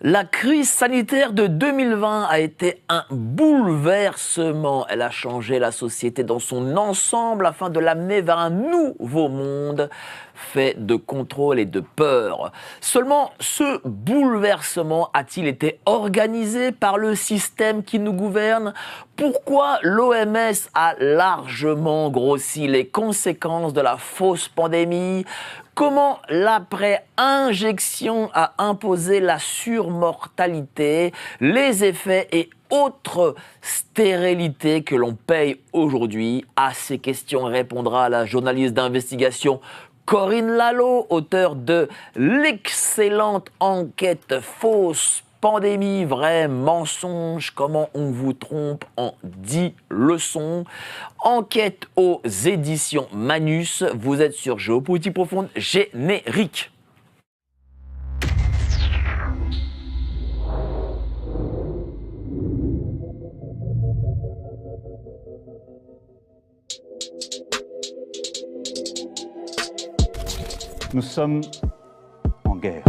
La crise sanitaire de 2020 a été un bouleversement. Elle a changé la société dans son ensemble afin de l'amener vers un nouveau monde fait de contrôle et de peur. Seulement, ce bouleversement a-t-il été organisé par le système qui nous gouverne ? Pourquoi l'OMS a largement grossi les conséquences de la fausse pandémie ? Comment l'après-injection a imposé la surmortalité, les effets et autres stérilités que l'on paye aujourd'hui? À ces questions répondra la journaliste d'investigation Corinne Lalo, auteure de l'excellente enquête Fausse pandémie, vrai mensonge, comment on vous trompe en 10 leçons. Enquête aux éditions Manus. Vous êtes sur Géopolitique Profonde, générique. Nous sommes en guerre.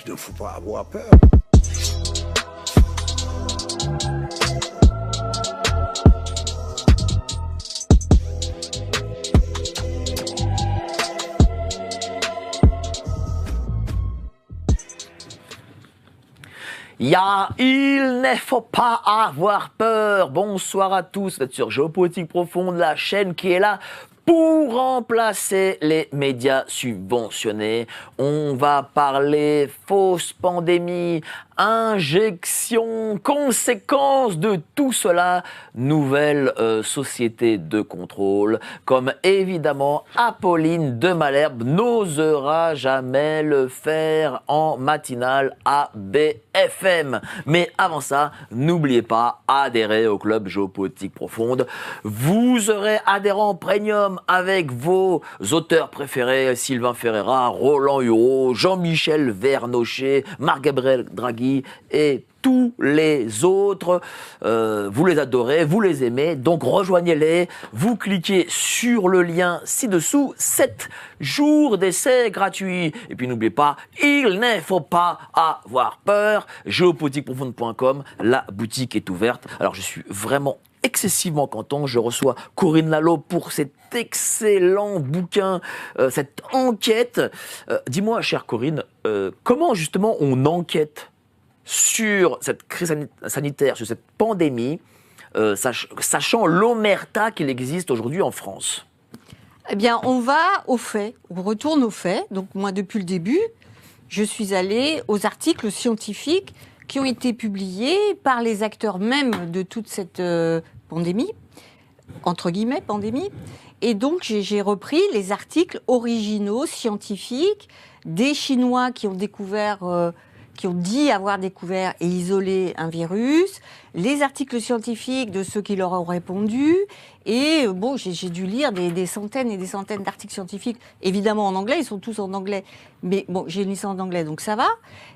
Il ne faut pas avoir peur. Il ne faut pas avoir peur. Bonsoir à tous, vous êtes sur Géopolitique Profonde, la chaîne qui est là pour remplacer les médias subventionnés. On va parler fausse pandémie, injection, conséquences de tout cela, nouvelle société de contrôle, comme évidemment Apolline de Malherbe n'osera jamais le faire en matinale à BFM. Mais avant ça, n'oubliez pas, adhérez au club Géopolitique Profonde. Vous serez adhérent premium avec vos auteurs préférés, Sylvain Ferreira, Roland Hureau, Jean-Michel Vernochet, Marc-Gabriel Draghi et tous les autres. Vous les adorez, vous les aimez, donc rejoignez-les. Vous cliquez sur le lien ci-dessous, 7 jours d'essai gratuit. Et puis n'oubliez pas, il ne faut pas avoir peur. Géopolitiqueprofonde.com, la boutique est ouverte. Alors je suis vraiment excessivement content. Je reçois Corinne Lalo pour cet excellent bouquin, cette enquête. Dis-moi, chère Corinne, comment justement on enquête sur cette crise sanitaire, sur cette pandémie, sachant l'omerta qu'il existe aujourd'hui en France? Eh bien, on va aux faits, on retourne aux faits. Donc moi, depuis le début, je suis allée aux articles scientifiques qui ont été publiés par les acteurs même de toute cette pandémie, entre guillemets, pandémie. Et donc, j'ai repris les articles originaux, scientifiques, des Chinois qui ont découvert, qui ont dit avoir découvert et isolé un virus, les articles scientifiques de ceux qui leur ont répondu. Et bon, j'ai dû lire des centaines et des centaines d'articles scientifiques, évidemment en anglais, ils sont tous en anglais. Mais bon, j'ai une licence d'anglais, donc ça va.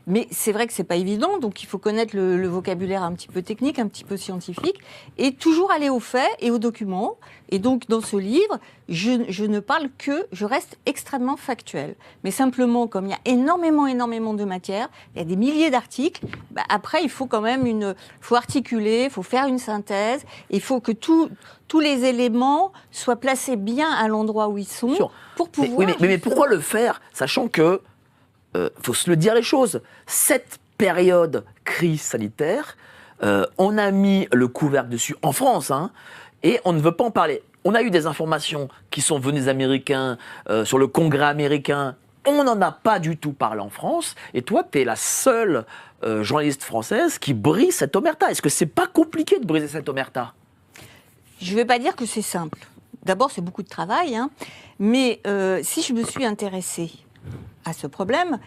Mais c'est vrai que c'est pas évident, donc il faut connaître le vocabulaire un petit peu technique, un petit peu scientifique, et toujours aller aux faits et aux documents. Et donc, dans ce livre, je ne parle que, je reste extrêmement factuelle. Mais simplement, comme il y a énormément de matière, il y a des milliers d'articles, bah après, il faut quand même faut articuler, il faut faire une synthèse, il faut que tous les éléments soient placés bien à l'endroit où ils sont pour pouvoir... Mais pourquoi le faire, sachant que, faut se le dire les choses, cette période crise sanitaire, on a mis le couvercle dessus en France, hein, et on ne veut pas en parler. On a eu des informations qui sont venues des Américains, sur le Congrès américain. On n'en a pas du tout parlé en France. Et toi, tu es la seule journaliste française qui brise cette omerta. Est-ce que c'est pas compliqué de briser cette omerta ? Je ne vais pas dire que c'est simple. D'abord, c'est beaucoup de travail. Hein. Mais si je me suis intéressée à ce problème,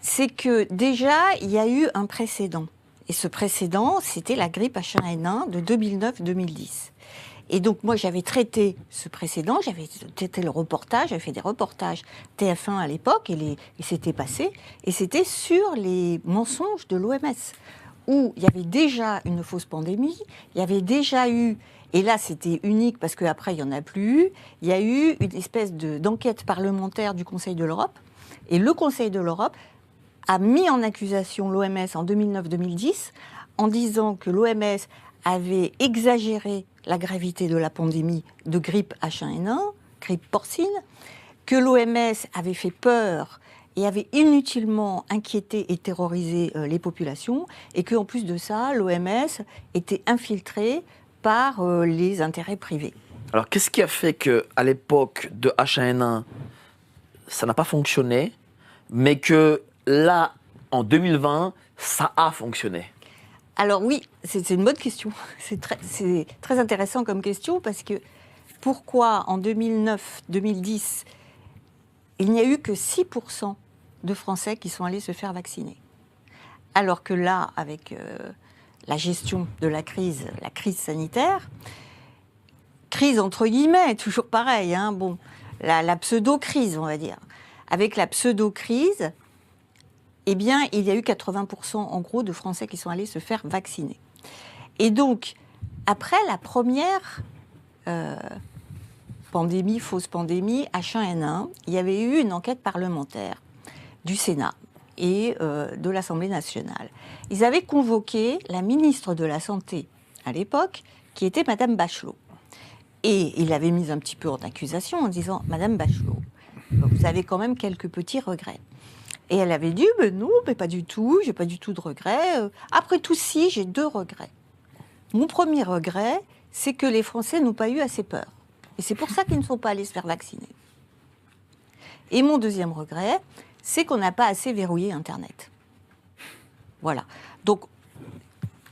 c'est que déjà, il y a eu un précédent. Et ce précédent, c'était la grippe H1N1 de 2009-2010. Et donc, moi, j'avais traité ce précédent, j'avais traité le reportage, j'avais fait des reportages TF1 à l'époque, et c'était passé. Et c'était sur les mensonges de l'OMS, où il y avait déjà une fausse pandémie, il y avait déjà eu, et là, c'était unique parce qu'après, il n'y en a plus eu, il y a eu une espèce d'enquête parlementaire du Conseil de l'Europe. Et le Conseil de l'Europe a mis en accusation l'OMS en 2009-2010 en disant que l'OMS avait exagéré la gravité de la pandémie de grippe H1N1, grippe porcine, que l'OMS avait fait peur et avait inutilement inquiété et terrorisé les populations, et qu'en plus de ça, l'OMS était infiltrée par les intérêts privés. Alors, qu'est-ce qui a fait qu'à l'époque de H1N1, ça n'a pas fonctionné, mais que là, en 2020, ça a fonctionné? Alors oui, c'est une bonne question. C'est très intéressant comme question, parce que pourquoi en 2009-2010, il n'y a eu que 6% de Français qui sont allés se faire vacciner? Alors que là, avec la gestion de la crise sanitaire, crise entre guillemets, toujours pareil, hein, bon, la pseudo-crise, on va dire. Avec la pseudo-crise, eh bien, il y a eu 80% en gros de Français qui sont allés se faire vacciner. Et donc, après la première pandémie, fausse pandémie, H1N1, il y avait eu une enquête parlementaire du Sénat et de l'Assemblée nationale. Ils avaient convoqué la ministre de la Santé à l'époque, qui était Madame Bachelot. Et il l'avait mise un petit peu en accusation en disant « Madame Bachelot, vous avez quand même quelques petits regrets ». Et elle avait dit « non, mais pas du tout, j'ai pas du tout de regrets. Après tout, si, j'ai 2 regrets. Mon premier regret, c'est que les Français n'ont pas eu assez peur. Et c'est pour ça qu'ils ne sont pas allés se faire vacciner. Et mon deuxième regret, c'est qu'on n'a pas assez verrouillé Internet. » Voilà. Donc,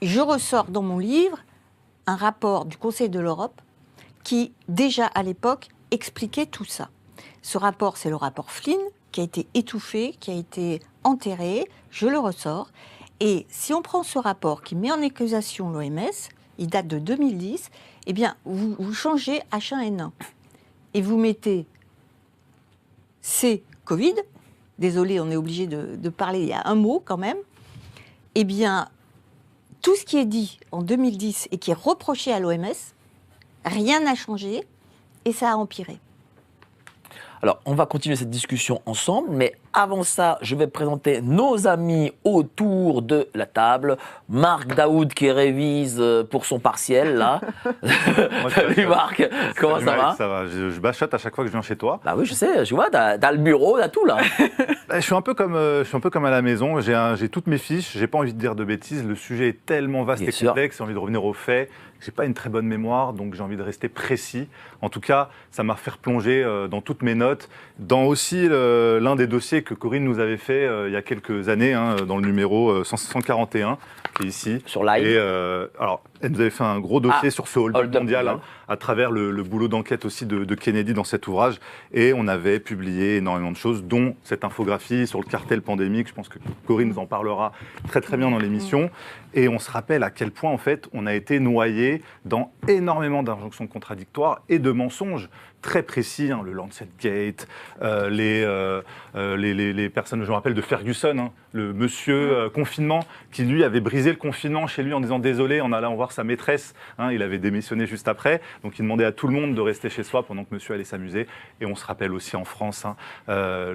je ressors dans mon livre un rapport du Conseil de l'Europe qui, déjà à l'époque, expliquait tout ça. Ce rapport, c'est le rapport Flynn, qui a été étouffé, qui a été enterré, je le ressors. Et si on prend ce rapport qui met en accusation l'OMS, il date de 2010, eh bien, vous changez H1N1 et vous mettez C, Covid, désolé, on est obligé de parler, il y a un mot quand même, eh bien, tout ce qui est dit en 2010 et qui est reproché à l'OMS, rien n'a changé et ça a empiré. Alors, on va continuer cette discussion ensemble, mais avant ça, je vais présenter nos amis autour de la table. Marc Daoud qui révise pour son partiel, là. Salut Marc, comment ça va? Ça va, je bachote à chaque fois que je viens chez toi. Bah oui, je sais, je vois, t'as le bureau, t'as tout là. Je suis un peu comme à la maison, j'ai toutes mes fiches, j'ai pas envie de dire de bêtises, le sujet est tellement vaste Bien et sûr. complexe, j'ai envie de revenir aux faits. J'ai pas une très bonne mémoire, donc j'ai envie de rester précis. En tout cas, ça m'a fait replonger dans toutes mes notes, dans aussi l'un des dossiers que Corinne nous avait fait il y a quelques années, hein, dans le numéro 141, qui est ici. Sur Live. Et alors, elle nous avait fait un gros dossier sur ce hold-up hold-up mondial, mondial. à travers le boulot d'enquête aussi de Kennedy dans cet ouvrage. Et on avait publié énormément de choses, dont cette infographie sur le cartel pandémique. Je pense que Corinne nous en parlera très très bien dans l'émission. Et on se rappelle à quel point, en fait, on a été noyé dans énormément d'injonctions contradictoires et de mensonges très précis, hein, le Lancet Gate, les personnes, je me rappelle de Ferguson, hein, le monsieur confinement, qui lui avait brisé le confinement chez lui en disant désolé, en allant voir sa maîtresse, hein, il avait démissionné juste après, donc il demandait à tout le monde de rester chez soi pendant que monsieur allait s'amuser. Et on se rappelle aussi en France, hein,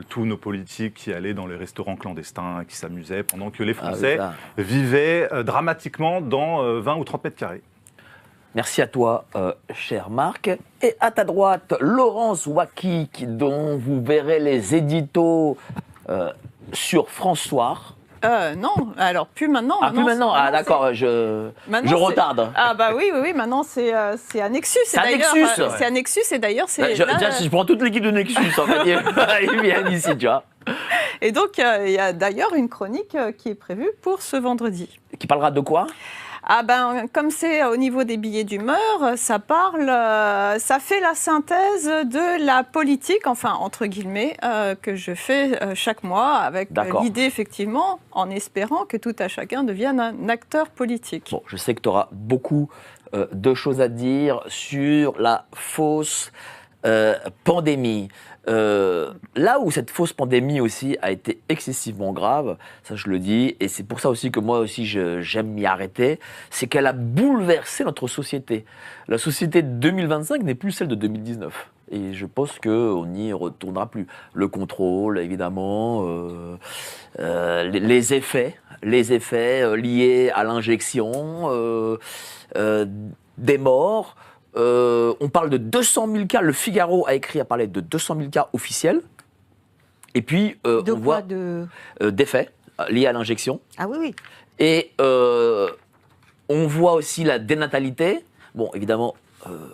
tous nos politiques qui allaient dans les restaurants clandestins, qui s'amusaient, pendant que les Français vivaient dramatiquement dans 20 ou 30 mètres carrés. Merci à toi, cher Marc. Et à ta droite, Laurence Wakik, dont vous verrez les éditos sur François. Non, alors plus maintenant. Ah, plus maintenant. Ah, d'accord, je retarde. Ah, bah oui, maintenant, c'est un Nexus. C'est un Nexus. C'est un Nexus, et d'ailleurs, c'est. Je prends toute l'équipe de Nexus, en fait. Ils viennent ici, tu vois. Et donc, il y a d'ailleurs une chronique qui est prévue pour ce vendredi. Qui parlera de quoi ? Ah ben, comme c'est au niveau des billets d'humeur, ça fait la synthèse de la politique, enfin entre guillemets, que je fais chaque mois avec D'accord. l'idée effectivement, en espérant que tout à chacun devienne un acteur politique. Bon, je sais que tu auras beaucoup de choses à dire sur la fausse pandémie. Là où cette fausse pandémie aussi a été excessivement grave, ça je le dis, et c'est pour ça aussi que moi aussi j'aime m'y arrêter, c'est qu'elle a bouleversé notre société. La société de 2025 n'est plus celle de 2019. Et je pense qu'on n'y retournera plus. Le contrôle, évidemment, les effets liés à l'injection, des morts. On parle de 200 000 cas. Le Figaro a parlé de 200 000 cas officiels. Et puis, De on quoi voit des faits liés à l'injection. Ah oui, oui. Et on voit aussi la dénatalité. Bon, évidemment,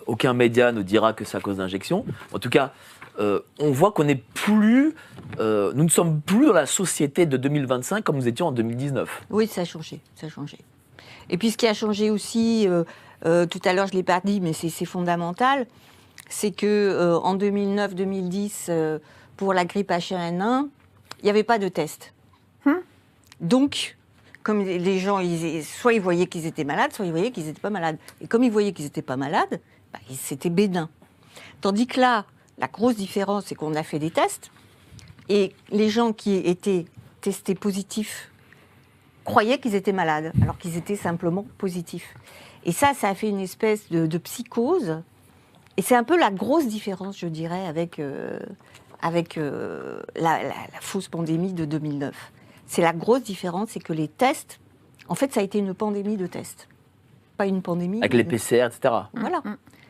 aucun média ne dira que c'est à cause d'injection. En tout cas, on voit qu'on n'est plus, nous ne sommes plus dans la société de 2025 comme nous étions en 2019. Oui, ça a changé, ça a changé. Et puis ce qui a changé aussi, tout à l'heure je ne l'ai pas dit, mais c'est fondamental, c'est que en 2009-2010, pour la grippe H1N1, il n'y avait pas de test. Donc, comme les gens, soit ils voyaient qu'ils étaient malades, soit ils voyaient qu'ils n'étaient pas malades. Et comme ils voyaient qu'ils n'étaient pas malades, bah, c'était bénin. Tandis que là, la grosse différence, c'est qu'on a fait des tests, et les gens qui étaient testés positifs croyaient qu'ils étaient malades, alors qu'ils étaient simplement positifs. Et ça a fait une espèce de psychose. Et c'est un peu la grosse différence, je dirais, avec la fausse pandémie de 2009. C'est la grosse différence, c'est que les tests, en fait, ça a été une pandémie de tests. Pas une pandémie. Avec les PCR, etc. Voilà.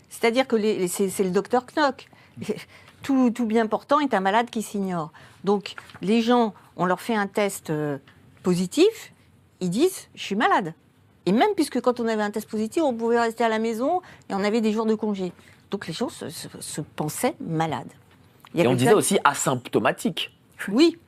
C'est-à-dire que c'est le docteur Knock. Tout bien portant est un malade qui s'ignore. Donc, les gens, on leur fait un test positif, ils disent « je suis malade ». Et même puisque quand on avait un test positif, on pouvait rester à la maison et on avait des jours de congé. Donc, les gens se pensaient malades. Et on disait aussi asymptomatique. Oui.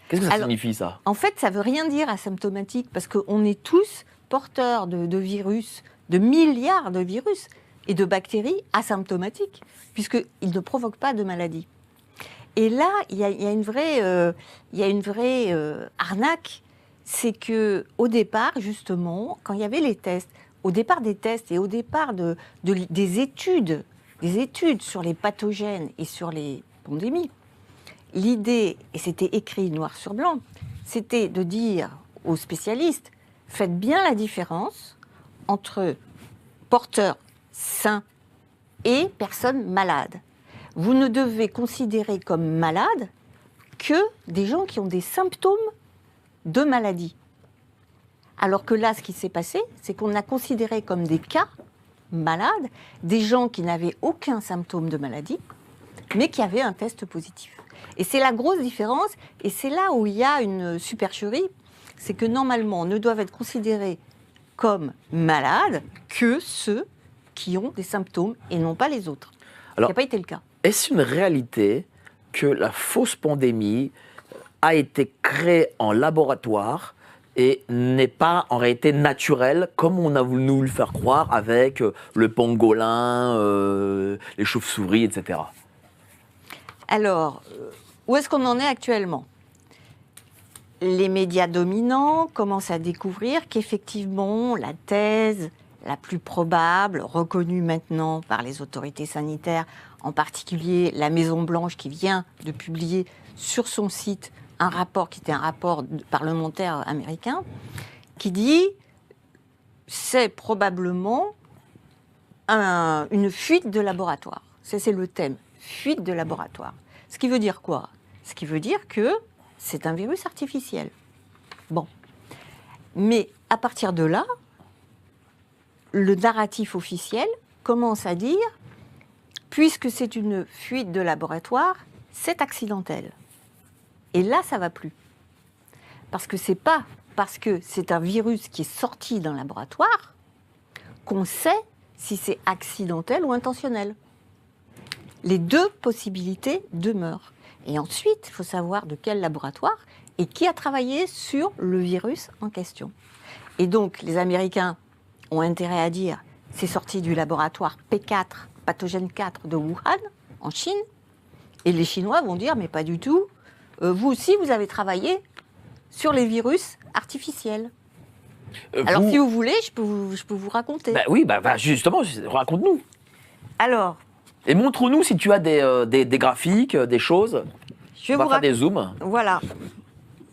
Qu'est-ce que ça Alors, signifie, ça? En fait, ça ne veut rien dire asymptomatique, parce qu'on est tous porteurs de virus, de milliards de virus et de bactéries asymptomatiques, puisqu'ils ne provoquent pas de maladie. Et là, il y a une vraie arnaque, c'est qu'au départ, justement, quand il y avait les tests, au départ des tests et au départ des études sur les pathogènes et sur les pandémies, l'idée, et c'était écrit noir sur blanc, c'était de dire aux spécialistes, faites bien la différence entre porteurs sains et personnes malades. Vous ne devez considérer comme malades que des gens qui ont des symptômes de maladie. Alors que là, ce qui s'est passé, c'est qu'on a considéré comme des cas malades des gens qui n'avaient aucun symptôme de maladie, mais qui avaient un test positif. Et c'est la grosse différence, et c'est là où il y a une supercherie, c'est que normalement, ne doivent être considérés comme malades que ceux qui ont des symptômes et non pas les autres. Alors, ça n'a pas été le cas. Est-ce une réalité que la fausse pandémie a été créée en laboratoire et n'est pas en réalité naturelle, comme on a voulu nous le faire croire avec le pangolin, les chauves-souris, etc. Alors, où est-ce qu'on en est actuellement ? Les médias dominants commencent à découvrir qu'effectivement, la thèse la plus probable, reconnue maintenant par les autorités sanitaires, en particulier la Maison-Blanche qui vient de publier sur son site un rapport qui était un rapport parlementaire américain, qui dit c'est probablement une fuite de laboratoire. C'est le thème, fuite de laboratoire. Ce qui veut dire quoi ? Ce qui veut dire que c'est un virus artificiel. Bon. Mais à partir de là, le narratif officiel commence à dire, puisque c'est une fuite de laboratoire, c'est accidentel. Et là, ça ne va plus. Parce que ce n'est pas parce que c'est un virus qui est sorti d'un laboratoire qu'on sait si c'est accidentel ou intentionnel. Les deux possibilités demeurent. Et ensuite, il faut savoir de quel laboratoire et qui a travaillé sur le virus en question. Et donc, les Américains ont intérêt à dire c'est sorti du laboratoire P4, pathogène 4 de Wuhan, en Chine. Et les Chinois vont dire mais pas du tout. Vous aussi, vous avez travaillé sur les virus artificiels. Alors, si vous voulez, je peux vous raconter. Bah oui, justement, raconte-nous. Alors, Et montre-nous si tu as des graphiques, des choses. je vais On va vous faire des zooms. Voilà.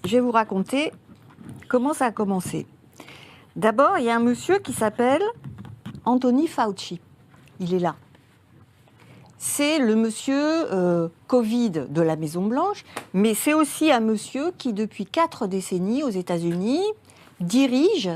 Je vais vous raconter comment ça a commencé. D'abord, il y a un monsieur qui s'appelle Anthony Fauci. Il est là. C'est le monsieur Covid de la Maison-Blanche, mais c'est aussi un monsieur qui, depuis 4 décennies aux États-Unis, dirige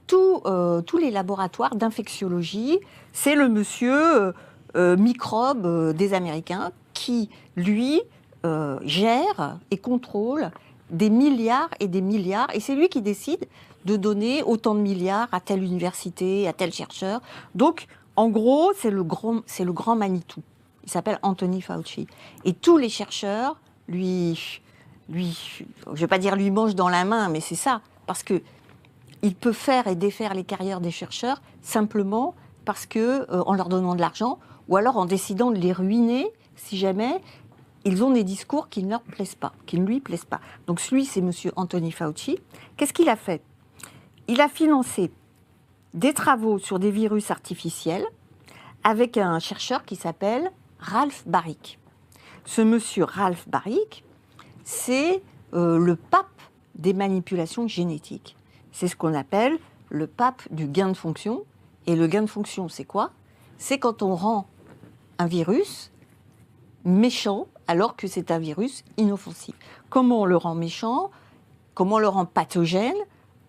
tous les laboratoires d'infectiologie. C'est le monsieur microbe des Américains qui, lui, gère et contrôle des milliards et des milliards. Et c'est lui qui décide de donner autant de milliards à telle université, à tel chercheur. Donc, en gros, c'est le grand Manitou. Il s'appelle Anthony Fauci. Et tous les chercheurs je ne vais pas dire lui mangent dans la main, mais c'est ça. Parce que il peut faire et défaire les carrières des chercheurs simplement parce que, en leur donnant de l'argent, ou alors en décidant de les ruiner si jamais ils ont des discours qui ne leur plaisent pas, qui ne lui plaisent pas. Donc lui, c'est monsieur Anthony Fauci. Qu'est-ce qu'il a fait? Il a financé des travaux sur des virus artificiels avec un chercheur qui s'appelle Ralph Baric. Ce monsieur Ralph Baric, c'est le pape des manipulations génétiques. C'est ce qu'on appelle le pape du gain de fonction. Et le gain de fonction, c'est quoi? C'est quand on rend un virus méchant alors que c'est un virus inoffensif. Comment on le rend méchant? Comment on le rend pathogène?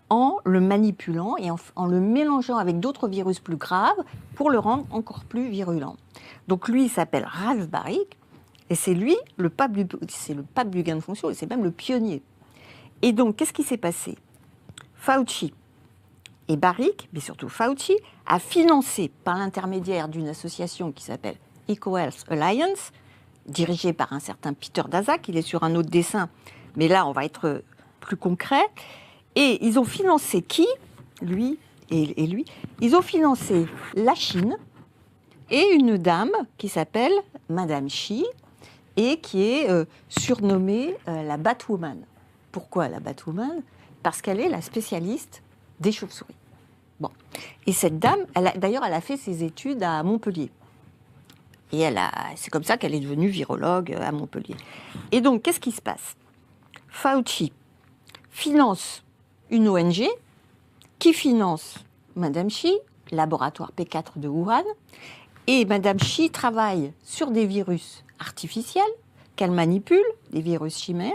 En le manipulant et en le mélangeant avec d'autres virus plus graves pour le rendre encore plus virulent. Donc lui, il s'appelle Ralph Baric, et c'est lui le pape du gain de fonction, et c'est même le pionnier. Et donc, qu'est-ce qui s'est passé? Fauci et Baric, mais surtout Fauci, a financé par l'intermédiaire d'une association qui s'appelle EcoHealth Alliance, dirigée par un certain Peter Daszak. Il est sur un autre dessin, mais là, on va être plus concret. Et ils ont financé qui? Lui et lui. Ils ont financé la Chine et une dame qui s'appelle Madame Xi et qui est surnommée la Batwoman. Pourquoi la Batwoman? Parce qu'elle est la spécialiste des chauves-souris. Bon. Et cette dame, elle a fait ses études à Montpellier. Et c'est comme ça qu'elle est devenue virologue à Montpellier. Et donc, qu'est-ce qui se passe? Fauci finance une ONG qui finance Madame Xi, laboratoire P4 de Wuhan, et Madame Xi travaille sur des virus artificiels qu'elle manipule, des virus chimères,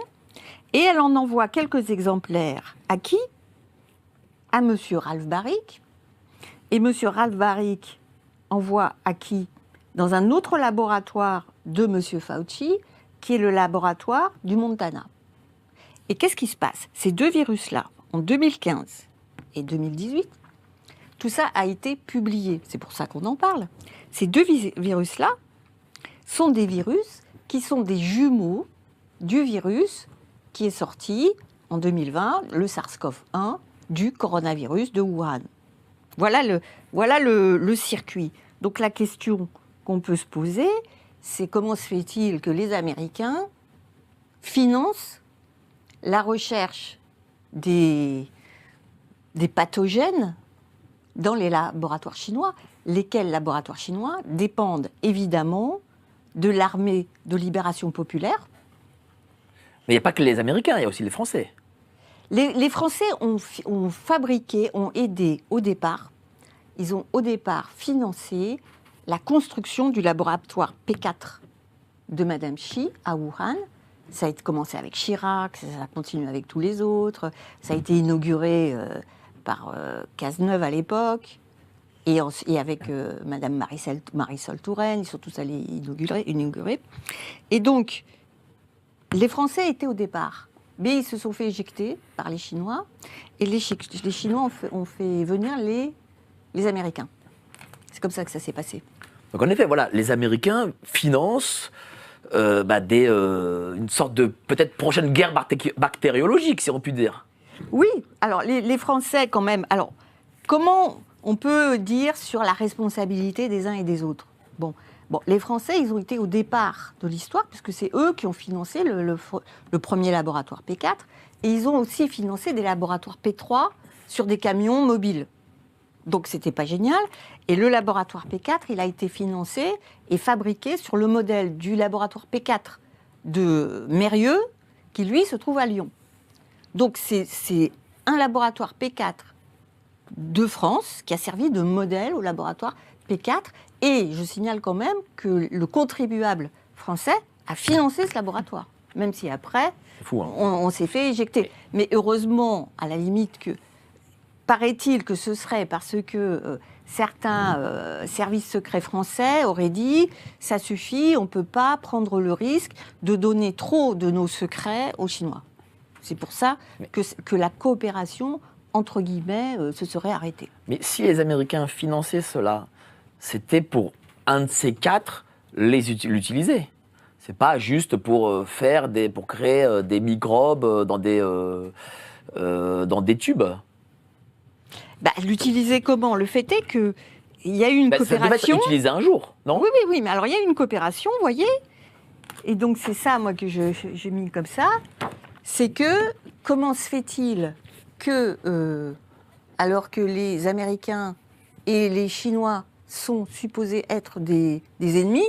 et elle en envoie quelques exemplaires à qui? À Monsieur Ralph Baric. Et Monsieur Ralph Baric envoie à qui? Dans un autre laboratoire de Monsieur Fauci, qui est le laboratoire du Montana. Et qu'est-ce qui se passe? Ces deux virus-là, en 2015 et 2018, tout ça a été publié. C'est pour ça qu'on en parle. Ces deux virus-là sont des virus qui sont des jumeaux du virus qui est sorti en 2020, le SARS-CoV-1 du coronavirus de Wuhan. Voilà le circuit. Donc la question qu'on peut se poser, c'est comment se fait-il que les Américains financent la recherche des pathogènes dans les laboratoires chinois, lesquels laboratoires chinois dépendent évidemment de l'armée de libération populaire. Mais il n'y a pas que les Américains, il y a aussi les Français. Les Français ont fabriqué, ont aidé au départ, ils ont au départ financé la construction du laboratoire P4 de Madame Xi à Wuhan. Ça a commencé avec Chirac, ça continue avec tous les autres. Ça a été inauguré par Cazeneuve à l'époque, et avec Madame Marisol Touraine, ils sont tous allés inaugurer. Et donc, les Français étaient au départ, mais ils se sont fait éjecter par les Chinois, et les Chinois ont fait venir les Américains. C'est comme ça que ça s'est passé. Donc en effet, voilà, les Américains financent une sorte de peut-être prochaine guerre bactériologique, si on peut dire. Oui, alors les Français quand même. Alors, comment on peut dire sur la responsabilité des uns et des autres. Bon, les Français, ils ont été au départ de l'histoire, puisque c'est eux qui ont financé le premier laboratoire P4, et ils ont aussi financé des laboratoires P3 sur des camions mobiles. Donc, c'était pas génial. Et le laboratoire P4, il a été financé et fabriqué sur le modèle du laboratoire P4 de Mérieux, qui, lui, se trouve à Lyon. Donc, c'est un laboratoire P4 de France qui a servi de modèle au laboratoire P4. Et je signale quand même que le contribuable français a financé ce laboratoire, même si après, fou, hein. on s'est fait éjecter. Mais heureusement, à la limite, paraît-il que ce serait parce que certains services secrets français auraient dit « ça suffit, on ne peut pas prendre le risque de donner trop de nos secrets aux Chinois ». C'est pour ça que la coopération, entre guillemets, se serait arrêtée. Mais si les Américains finançaient cela, c'était pour un de ces quatre l'utiliser. C'est pas juste pour créer des microbes dans des tubes. L'utiliser comment? Le fait est qu'il y a eu une coopération. Ça devait être utilisé un jour, non? Oui. Mais alors, il y a eu une coopération, vous voyez. Et donc, c'est ça, moi, que j'ai mis comme ça. C'est que, comment se fait-il que, alors que les Américains et les Chinois sont supposés être des ennemis,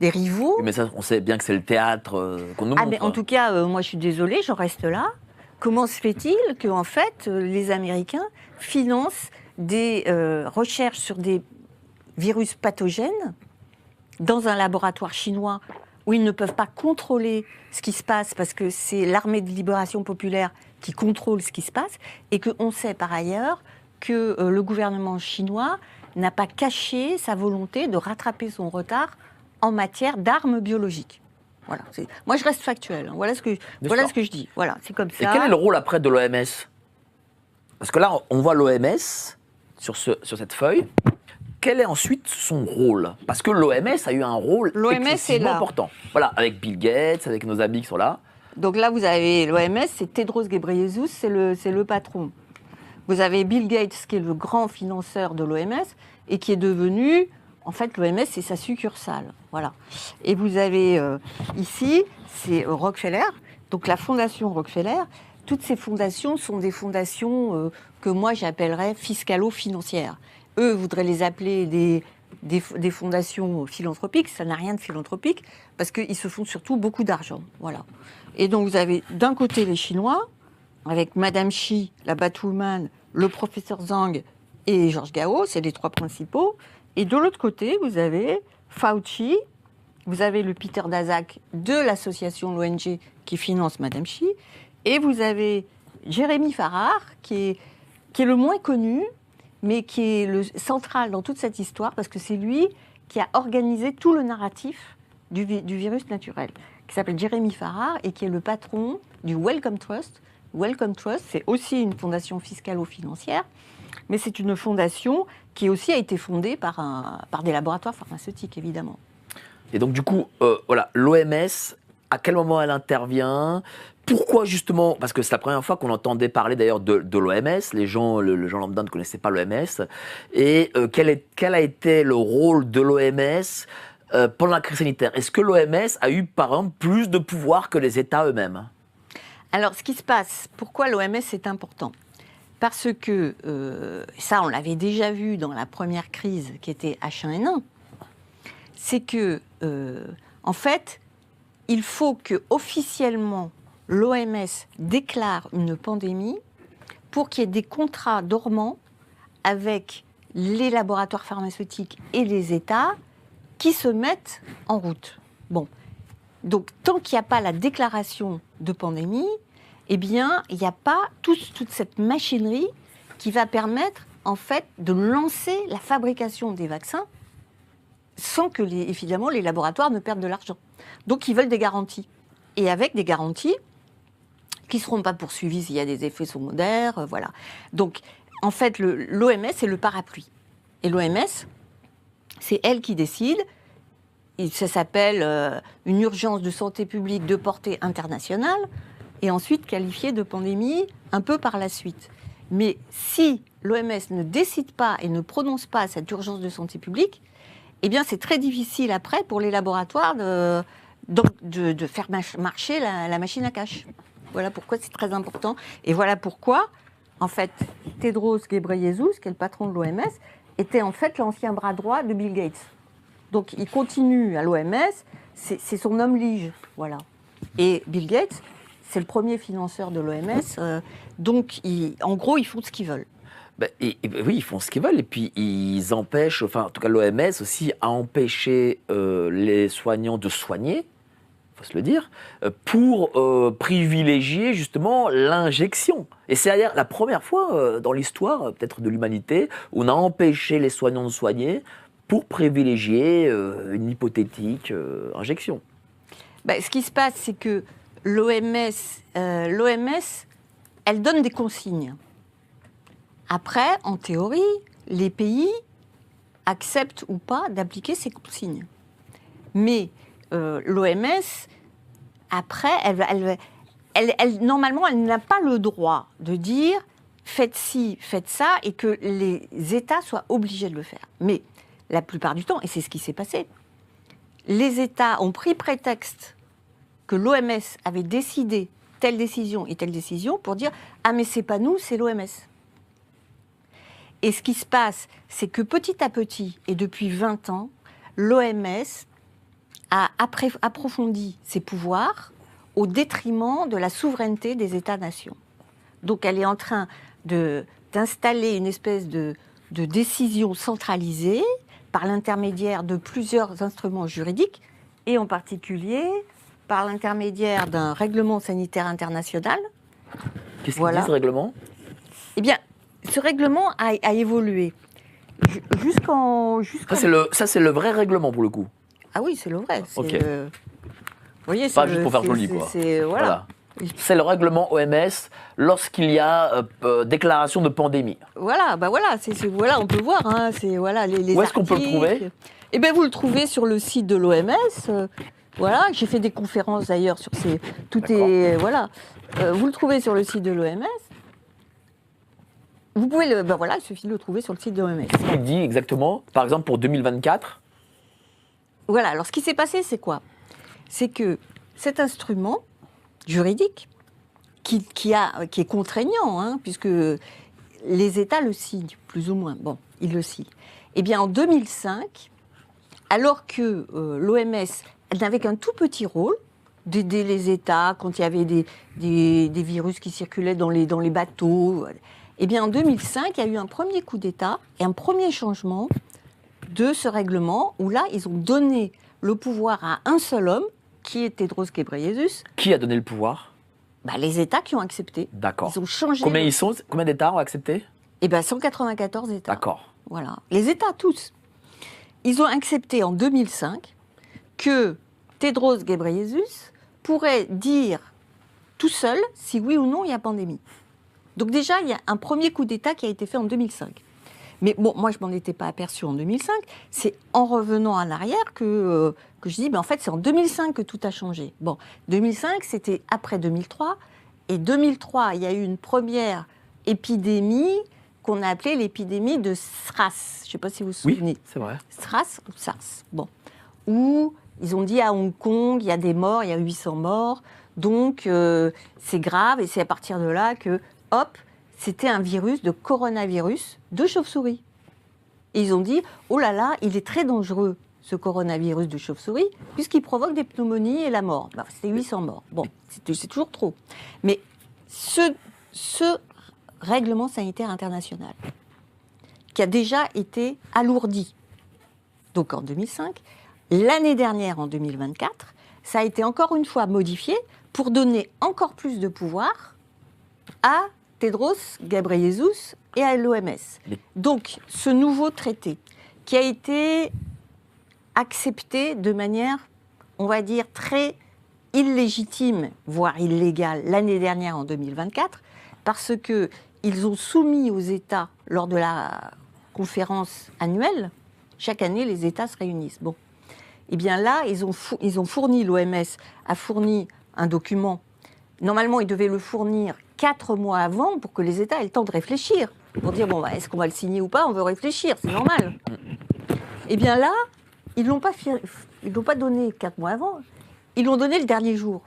des rivaux... Mais ça, on sait bien que c'est le théâtre qu'on nous montre. Mais en tout cas, moi, je suis désolée, j'en reste là. Comment se fait-il que, en fait, les Américains financent des recherches sur des virus pathogènes dans un laboratoire chinois où ils ne peuvent pas contrôler ce qui se passe parce que c'est l'armée de libération populaire qui contrôle ce qui se passe, et qu'on sait par ailleurs que le gouvernement chinois n'a pas caché sa volonté de rattraper son retard en matière d'armes biologiques. Voilà. Moi, je reste factuelle. Hein. Voilà ce que je dis. Voilà, c'est comme ça. Et quel est le rôle après de l'OMS? Parce que là, on voit l'OMS sur cette feuille. Quel est ensuite son rôle? Parce que l'OMS a eu un rôle excessivement important. Voilà, avec Bill Gates, avec nos amis qui sont là. Donc là, vous avez l'OMS, c'est Tedros Ghebreyesus, c'est le patron. Vous avez Bill Gates, qui est le grand financeur de l'OMS, et qui est devenu... En fait, l'OMS, c'est sa succursale. Voilà. Et vous avez ici, c'est Rockefeller, donc la fondation Rockefeller. Toutes ces fondations sont des fondations que moi, j'appellerais fiscalo-financières. Eux voudraient les appeler des fondations philanthropiques. Ça n'a rien de philanthropique, parce qu'ils se font surtout beaucoup d'argent. Voilà. Et donc, vous avez d'un côté les Chinois, avec Madame Xi, la Batwoman, le professeur Zhang et Georges Gao, c'est les trois principaux. Et de l'autre côté, vous avez Fauci, vous avez le Peter Daszak de l'association l'ONG qui finance Madame Xi, et vous avez Jérémy Farrar, qui est le moins connu, mais qui est le central dans toute cette histoire, parce que c'est lui qui a organisé tout le narratif du virus naturel, qui s'appelle Jérémy Farrar, et qui est le patron du Wellcome Trust. Wellcome Trust, c'est aussi une fondation fiscalo-financière, mais c'est une fondation qui aussi a été fondée par des laboratoires pharmaceutiques, évidemment. Et donc, du coup, voilà, l'OMS, à quel moment elle intervient? Pourquoi, justement? Parce que c'est la première fois qu'on entendait parler, d'ailleurs, de l'OMS. Les gens lambda ne connaissaient pas l'OMS. Et quel a été le rôle de l'OMS pendant la crise sanitaire? Est-ce que l'OMS a eu, par exemple, plus de pouvoir que les États eux-mêmes? Alors, ce qui se passe, pourquoi l'OMS est important? Parce que, ça, on l'avait déjà vu dans la première crise qui était H1N1, c'est que, en fait, il faut que officiellement l'OMS déclare une pandémie pour qu'il y ait des contrats dormants avec les laboratoires pharmaceutiques et les États qui se mettent en route. Bon. Donc, tant qu'il n'y a pas la déclaration de pandémie, eh bien, il n'y a pas toute cette machinerie qui va permettre, en fait, de lancer la fabrication des vaccins sans que, évidemment, les laboratoires ne perdent de l'argent. Donc, ils veulent des garanties. Et avec des garanties qui ne seront pas poursuivies s'il y a des effets secondaires, voilà. Donc, en fait, l'OMS est le parapluie. Et l'OMS, c'est elle qui décide. Et ça s'appelle une urgence de santé publique de portée internationale, et ensuite qualifiée de pandémie un peu par la suite. Mais si l'OMS ne décide pas et ne prononce pas cette urgence de santé publique, eh bien c'est très difficile après pour les laboratoires de faire marcher la machine à cash. Voilà pourquoi c'est très important. Et voilà pourquoi, en fait, Tedros Ghebreyesus, qui est le patron de l'OMS, était en fait l'ancien bras droit de Bill Gates. Donc il continue à l'OMS, c'est son homme lige, voilà. Et Bill Gates, c'est le premier financeur de l'OMS, donc en gros, ils font ce qu'ils veulent. Oui, ils font ce qu'ils veulent, et puis ils empêchent, enfin en tout cas l'OMS aussi a empêché les soignants de soigner, il faut se le dire, pour privilégier justement l'injection. Et c'est d'ailleurs la première fois dans l'histoire peut-être de l'humanité où on a empêché les soignants de soigner pour privilégier une hypothétique injection. Ce qui se passe, c'est que l'OMS, elle donne des consignes. Après, en théorie, les pays acceptent ou pas d'appliquer ces consignes. Mais l'OMS, après, normalement, elle n'a pas le droit de dire faites ci, faites ça, et que les États soient obligés de le faire. Mais la plupart du temps, et c'est ce qui s'est passé, les États ont pris prétexte que l'OMS avait décidé telle décision et telle décision pour dire « Ah mais c'est pas nous, c'est l'OMS ». Et ce qui se passe, c'est que petit à petit, et depuis 20 ans, l'OMS a approfondi ses pouvoirs au détriment de la souveraineté des États-nations. Donc elle est en train d'installer une espèce de décision centralisée par l'intermédiaire de plusieurs instruments juridiques, et en particulier par l'intermédiaire d'un règlement sanitaire international. Qu'est-ce qu'il dit, ce règlement ? Eh bien, ce règlement a évolué jusqu'en... Ça, c'est le vrai règlement, pour le coup. Ah oui, c'est le vrai. Ok. Vous voyez, pas juste pour faire joli, quoi. Voilà. C'est le règlement OMS lorsqu'il y a déclaration de pandémie. Voilà, voilà, on peut voir. Hein, les Où est-ce qu'on peut le articles. trouver ? Eh bien, vous le trouvez sur le site de l'OMS. Voilà, j'ai fait des conférences d'ailleurs sur ces... Voilà. Vous le trouvez sur le site de l'OMS. Vous pouvez il suffit de le trouver sur le site de l'OMS. Il dit exactement, par exemple pour 2024. Voilà, alors ce qui s'est passé, c'est quoi ? C'est que cet instrument juridique, qui est contraignant, hein, puisque les États le signent, plus ou moins, ils le signent. Eh bien, en 2005, alors que l'OMS n'avait qu'un tout petit rôle d'aider les États quand il y avait des virus qui circulaient dans les bateaux, eh bien, en 2005, il y a eu un premier coup d'État et un premier changement de ce règlement, où là, ils ont donné le pouvoir à un seul homme, qui est Tedros Ghebreyesus. Qui a donné le pouvoir ? Les États qui ont accepté. D'accord. Ils ont changé. Combien d'États ont accepté ? 194 États. D'accord. Voilà. Les États, tous. Ils ont accepté en 2005 que Tedros Ghebreyesus pourrait dire tout seul si oui ou non il y a pandémie. Donc déjà, il y a un premier coup d'État qui a été fait en 2005. Mais moi, je ne m'en étais pas aperçue en 2005. C'est en revenant en arrière que je dis, en fait, c'est en 2005 que tout a changé. 2005, c'était après 2003. Et 2003, il y a eu une première épidémie qu'on a appelée l'épidémie de SRAS. Je ne sais pas si vous vous souvenez. Oui, c'est vrai. SRAS ou SARS. Où ils ont dit à Hong Kong, il y a des morts, il y a 800 morts. Donc, c'est grave. Et c'est à partir de là que, c'était un virus de coronavirus de chauve-souris. Et ils ont dit, oh là là, il est très dangereux, ce coronavirus de chauve-souris, puisqu'il provoque des pneumonies et la mort. C'était 800 morts. C'est toujours trop. Mais ce règlement sanitaire international, qui a déjà été alourdi, donc en 2005, l'année dernière, en 2024, ça a été encore une fois modifié pour donner encore plus de pouvoir à Tedros Ghebreyesus et à l'OMS. Donc, ce nouveau traité, qui a été accepté de manière, on va dire, très illégitime, voire illégale, l'année dernière, en 2024, parce qu'ils ont soumis aux États, lors de la conférence annuelle, chaque année, les États se réunissent. Eh bien là, ils ont fourni, l'OMS a fourni un document. Normalement, ils devaient le fournir 4 mois avant pour que les États aient le temps de réfléchir. pour dire, bon, est-ce qu'on va le signer ou pas? On veut réfléchir, c'est normal. Eh bien là, ils l'ont pas donné 4 mois avant, ils l'ont donné le dernier jour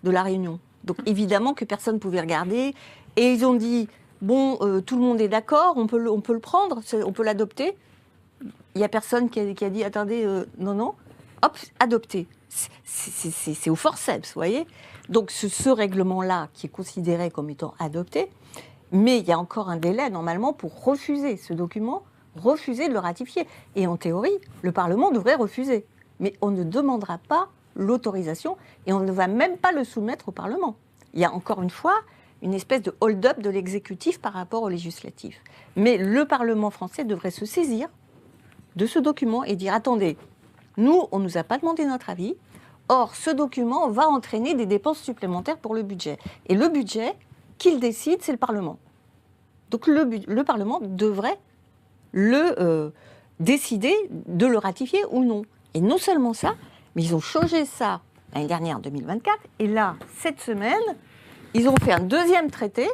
de la réunion. Donc évidemment que personne ne pouvait regarder. Et ils ont dit, bon, tout le monde est d'accord, on peut le prendre, on peut l'adopter. Il n'y a personne qui a dit, attendez, non, hop, adopté. C'est au forceps, vous voyez. Donc ce règlement-là, qui est considéré comme étant adopté, mais il y a encore un délai normalement pour refuser ce document, refuser de le ratifier. Et en théorie, le Parlement devrait refuser. Mais on ne demandera pas l'autorisation et on ne va même pas le soumettre au Parlement. Il y a encore une fois une espèce de hold-up de l'exécutif par rapport au législatif. Mais le Parlement français devrait se saisir de ce document et dire, attendez, nous, on ne nous a pas demandé notre avis, or ce document va entraîner des dépenses supplémentaires pour le budget. Et le budget, qui le décide, c'est le Parlement. Donc le Parlement devrait décider de le ratifier ou non. Et non seulement ça, mais ils ont changé ça l'année dernière, en 2024, et là, cette semaine, ils ont fait un deuxième traité,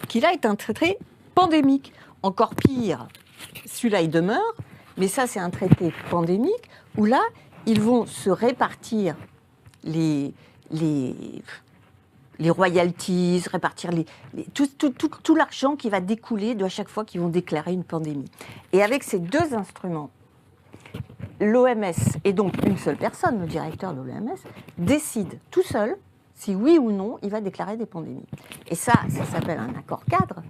qui là est un traité pandémique. Encore pire, celui-là il demeure, mais ça c'est un traité pandémique, où là, ils vont se répartir les royalties, répartir tout l'argent qui va découler de à chaque fois qu'ils vont déclarer une pandémie. Et avec ces deux instruments, l'OMS, et donc une seule personne, le directeur de l'OMS, décide tout seul si oui ou non il va déclarer des pandémies. Et ça s'appelle un accord cadre,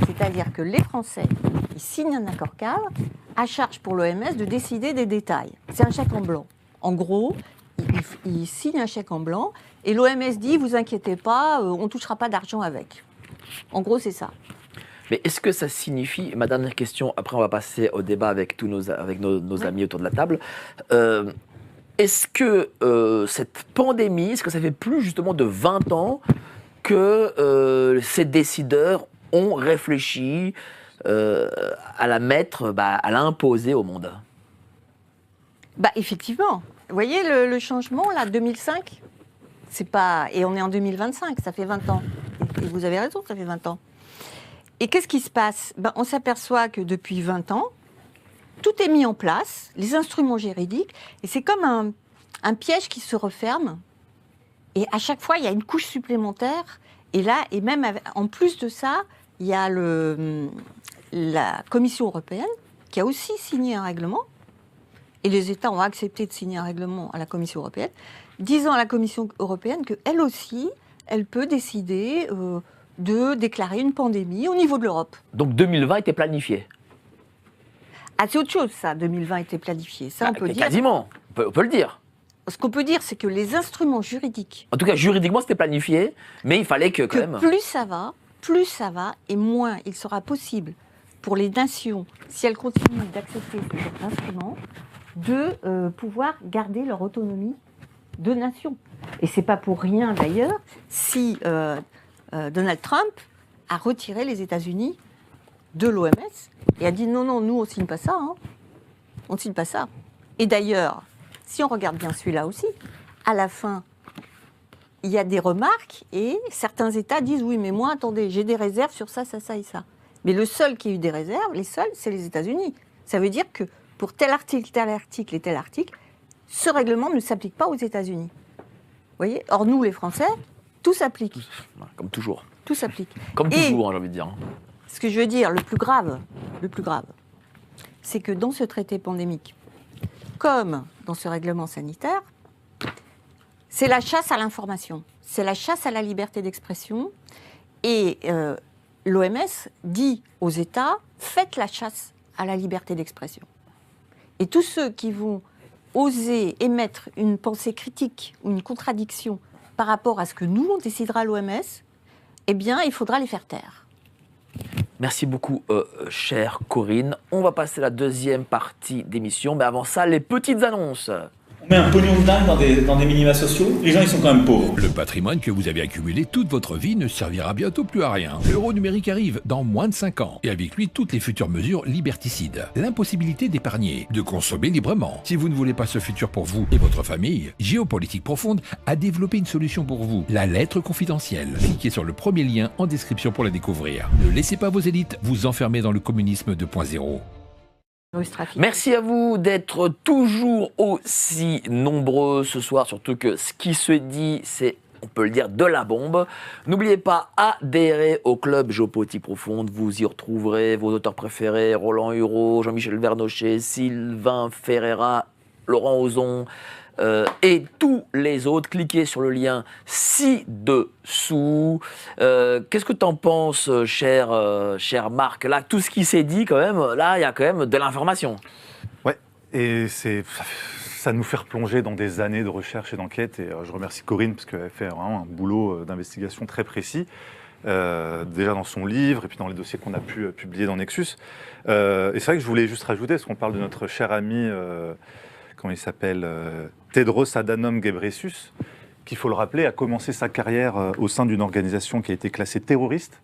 c'est-à-dire que les Français, ils signent un accord cadre à charge pour l'OMS de décider des détails. C'est un chèque en blanc. En gros, ils signent un chèque en blanc et l'OMS dit, vous inquiétez pas, on ne touchera pas d'argent avec. En gros, c'est ça. Mais est-ce que ça signifie, ma dernière question, après on va passer au débat avec tous nos amis autour de la table, est-ce que cette pandémie, est-ce que ça fait plus justement de 20 ans que ces décideurs ont réfléchi à la mettre, à l'imposer au monde? Effectivement. Vous voyez le changement, là, 2005, c'est pas... Et on est en 2025, ça fait 20 ans. Et vous avez raison, ça fait 20 ans. Et qu'est-ce qui se passe? On s'aperçoit que depuis 20 ans, tout est mis en place, les instruments juridiques, et c'est comme un piège qui se referme. Et à chaque fois, il y a une couche supplémentaire. Et là, et même en plus de ça, il y a la Commission européenne qui a aussi signé un règlement. Et les États ont accepté de signer un règlement à la Commission européenne, disant à la Commission européenne qu'elle aussi, elle peut décider de déclarer une pandémie au niveau de l'Europe. Donc 2020 était planifié? Ah, c'est autre chose, ça, 2020 était planifié. Ça, on peut dire. Quasiment, on peut le dire. Ce qu'on peut dire, c'est que les instruments juridiques... En tout cas, juridiquement, c'était planifié, mais il fallait que quand même... Plus ça va, et moins il sera possible pour les nations, si elles continuent d'accepter cet instrument, de pouvoir garder leur autonomie de nation. Et c'est pas pour rien, d'ailleurs, si Donald Trump a retiré les États-Unis de l'OMS et a dit non, nous, on ne signe pas ça. On ne signe pas ça. Et d'ailleurs, si on regarde bien celui-là aussi, à la fin, il y a des remarques et certains États disent oui, mais moi, attendez, j'ai des réserves sur ça, ça, ça et ça. Mais le seul qui a eu des réserves, les seuls, c'est les États-Unis. Ça veut dire que pour tel article et tel article, ce règlement ne s'applique pas aux États-Unis. Vous voyez? Or, nous, les Français, tout s'applique. Comme toujours. Tout s'applique. Comme toujours, j'ai envie de dire. Ce que je veux dire, le plus grave, c'est que dans ce traité pandémique, comme dans ce règlement sanitaire, c'est la chasse à l'information, c'est la chasse à la liberté d'expression. Et l'OMS dit aux États, faites la chasse à la liberté d'expression. Et tous ceux qui vont oser émettre une pensée critique ou une contradiction par rapport à ce que nous, on décidera à l'OMS, eh bien, il faudra les faire taire. Merci beaucoup, chère Corinne. On va passer à la deuxième partie d'émission, mais avant ça, les petites annonces. On met un pognon de dingue dans des minima sociaux, les gens ils sont quand même pauvres. Le patrimoine que vous avez accumulé toute votre vie ne servira bientôt plus à rien. L'euro numérique arrive dans moins de 5 ans. Et avec lui, toutes les futures mesures liberticides. L'impossibilité d'épargner, de consommer librement. Si vous ne voulez pas ce futur pour vous et votre famille, Géopolitique Profonde a développé une solution pour vous. La lettre confidentielle. Cliquez sur le premier lien en description pour la découvrir. Ne laissez pas vos élites vous enfermer dans le communisme 2.0. Merci à vous d'être toujours aussi nombreux ce soir, surtout que ce qui se dit, c'est, on peut le dire, de la bombe. N'oubliez pas, adhérez au club Géopolitique Profonde, vous y retrouverez vos auteurs préférés, Roland Hureau, Jean-Michel Vernochet, Sylvain Ferreira, Laurent Ozon, et tous les autres. Cliquez sur le lien ci-dessous. Qu'est-ce que tu en penses, cher Marc? Là, tout ce qui s'est dit, quand même, là, il y a quand même de l'information. Ouais, et ça nous fait replonger dans des années de recherche et d'enquête. Et je remercie Corinne parce qu'elle fait vraiment un boulot d'investigation très précis. Déjà dans son livre et puis dans les dossiers qu'on a pu publier dans Nexus. Et c'est vrai que je voulais juste rajouter, parce qu'on parle de notre cher ami... comment il s'appelle, Tedros Adhanom Ghebreyesus, qui, il faut le rappeler, a commencé sa carrière au sein d'une organisation qui a été classée terroriste,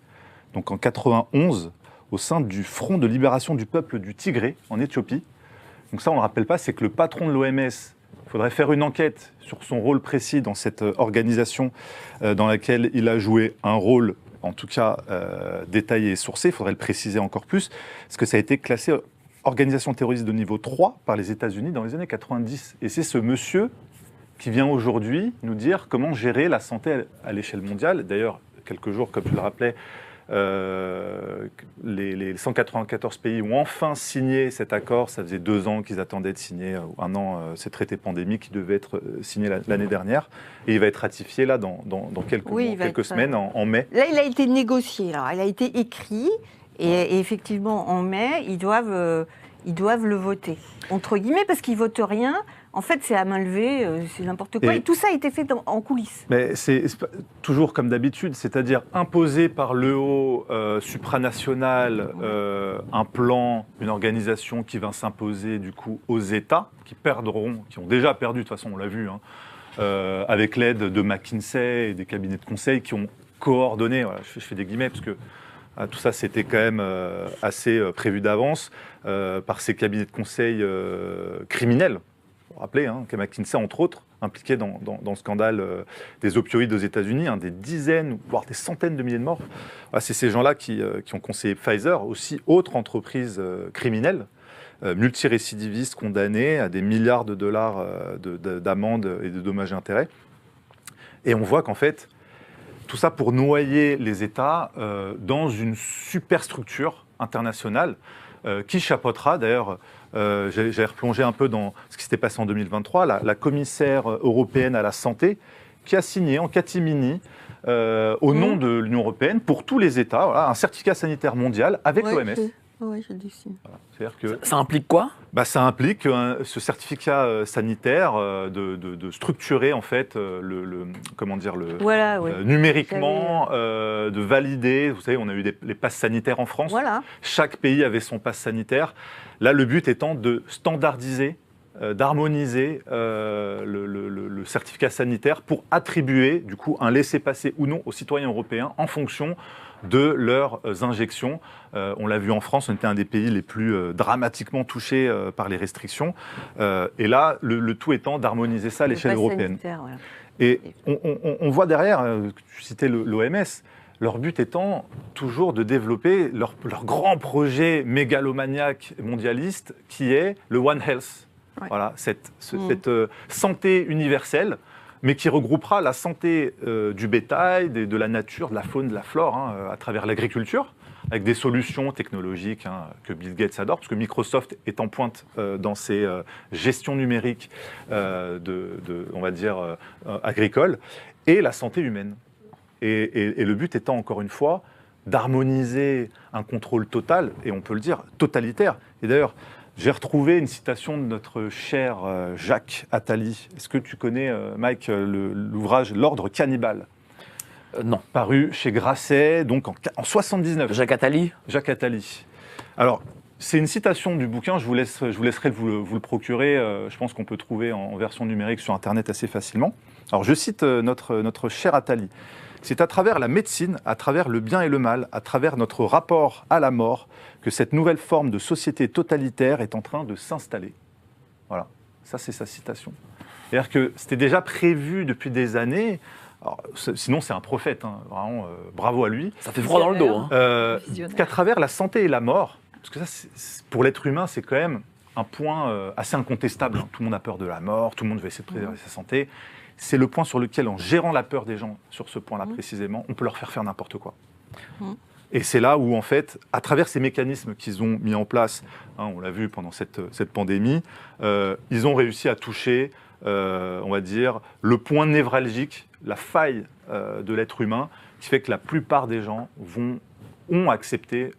donc en 91, au sein du Front de libération du peuple du Tigré, en Éthiopie. Donc ça, on ne le rappelle pas, c'est que le patron de l'OMS, il faudrait faire une enquête sur son rôle précis dans cette organisation dans laquelle il a joué un rôle, en tout cas détaillé et sourcé, il faudrait le préciser encore plus, parce que ça a été classé... organisation terroriste de niveau 3 par les États-Unis dans les années 90. Et c'est ce monsieur qui vient aujourd'hui nous dire comment gérer la santé à l'échelle mondiale. D'ailleurs, quelques jours, comme tu le rappelais, les 194 pays ont enfin signé cet accord. Ça faisait 2 ans qu'ils attendaient de signer, 1 an, ces traités pandémiques qui devaient être signés l'année dernière. Et il va être ratifié là dans quelques semaines, en mai. Là, il a été négocié, là. Il a été écrit. Et effectivement, en mai, ils doivent le voter. Entre guillemets, parce qu'ils ne votent rien. En fait, c'est à main levée, c'est n'importe quoi. Et tout ça a été fait en coulisses. Mais c'est toujours comme d'habitude, c'est-à-dire imposé par le haut supranational un plan, une organisation qui va s'imposer du coup aux États, qui ont déjà perdu, de toute façon, on l'a vu, hein, avec l'aide de McKinsey et des cabinets de conseil qui ont coordonné, voilà, je fais des guillemets parce que tout ça, c'était quand même assez prévu d'avance par ces cabinets de conseil criminels. Il faut rappeler que McKinsey, entre autres, impliqué dans le scandale des opioïdes aux États-Unis, des dizaines, voire des centaines de milliers de morts. C'est ces gens-là qui ont conseillé Pfizer, aussi autre entreprise criminelle, multirécidiviste, condamnée à des milliards de dollars d'amendes et de dommages et intérêts. Et on voit qu'en fait, tout ça pour noyer les États dans une superstructure internationale qui chapeautera, d'ailleurs, j'ai replongé un peu dans ce qui s'était passé en 2023, la commissaire européenne à la santé qui a signé en catimini au nom de l'Union européenne pour tous les États un certificat sanitaire mondial avec l'OMS. Oui, je dessine. C'est-à-dire que ça implique quoi ? Ça implique ce certificat sanitaire de structurer en fait numériquement, de valider. Vous savez, on a eu les passes sanitaires en France. Voilà. Chaque pays avait son passe sanitaire. Là, le but étant de standardiser, d'harmoniser le certificat sanitaire pour attribuer du coup un laissez-passer ou non aux citoyens européens en fonction de leurs injections. On l'a vu en France, on était un des pays les plus dramatiquement touchés par les restrictions. Et là, le tout étant d'harmoniser ça à l'échelle européenne. Voilà. Et on voit derrière, tu citais l'OMS, leur but étant toujours de développer leur grand projet mégalomaniaque mondialiste qui est le One Health. Ouais. Voilà, cette santé universelle, mais qui regroupera la santé du bétail, de la nature, de la faune, de la flore, à travers l'agriculture, avec des solutions technologiques que Bill Gates adore, parce que Microsoft est en pointe dans ses gestions numériques on va dire, agricoles, et la santé humaine. Et le but étant, encore une fois, d'harmoniser un contrôle total, et on peut le dire, totalitaire. Et d'ailleurs, j'ai retrouvé une citation de notre cher Jacques Attali. Est-ce que tu connais, Mike, l'ouvrage « L'ordre cannibale » Non. Paru chez Grasset, donc en 79. Jacques Attali ? Jacques Attali. Alors, C'est une citation du bouquin, je vous laisserai vous le procurer. Je pense qu'on peut trouver en version numérique sur Internet assez facilement. Alors je cite notre cher Attali. C'est à travers la médecine, à travers le bien et le mal, à travers notre rapport à la mort, que cette nouvelle forme de société totalitaire est en train de s'installer. Voilà, ça c'est sa citation. C'est-à-dire que c'était déjà prévu depuis des années. Alors, sinon, c'est un prophète, hein, vraiment, bravo à lui. Ça fait froid dans le dos. Hein. Qu'à travers la santé et la mort, parce que ça, pour l'être humain, c'est quand même un point assez incontestable. Hein. Tout le monde a peur de la mort, tout le monde veut essayer de préserver sa santé. C'est le point sur lequel, en gérant la peur des gens sur ce point-là précisément, on peut leur faire faire n'importe quoi. Et c'est là où, en fait, à travers ces mécanismes qu'ils ont mis en place, hein, on l'a vu pendant cette pandémie, ils ont réussi à toucher, on va dire, le point névralgique, la faille de l'être humain, qui fait que la plupart des gens ont accepté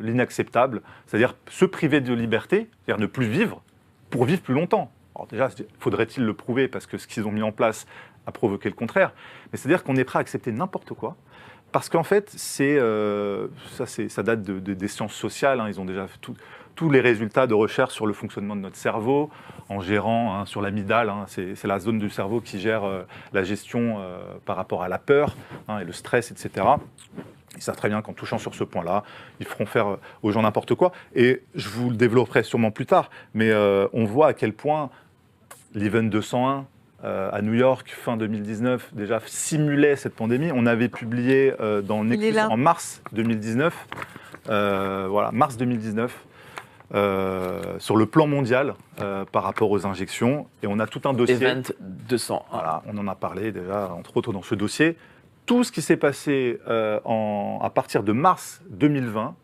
l'inacceptable, c'est-à-dire se priver de liberté, c'est-à-dire ne plus vivre, pour vivre plus longtemps. Alors déjà, faudrait-il le prouver, parce que ce qu'ils ont mis en place a provoqué le contraire, mais c'est-à-dire qu'on est prêt à accepter n'importe quoi, parce qu'en fait, ça date des sciences sociales, hein, ils ont déjà tous les résultats de recherche sur le fonctionnement de notre cerveau, en gérant sur l'amygdale, hein, c'est la zone du cerveau qui gère la gestion par rapport à la peur et le stress, etc. Ils savent très bien qu'en touchant sur ce point-là, ils feront faire aux gens n'importe quoi. Et je vous le développerai sûrement plus tard, mais on voit à quel point l'Event 201 à New York, fin 2019, déjà simulait cette pandémie. On avait publié dans Nexus en mars 2019, mars 2019, sur le plan mondial par rapport aux injections. Et on a tout un dossier. Event 201. Voilà, on en a parlé déjà, entre autres, dans ce dossier. Tout ce qui s'est passé à partir de mars 2020,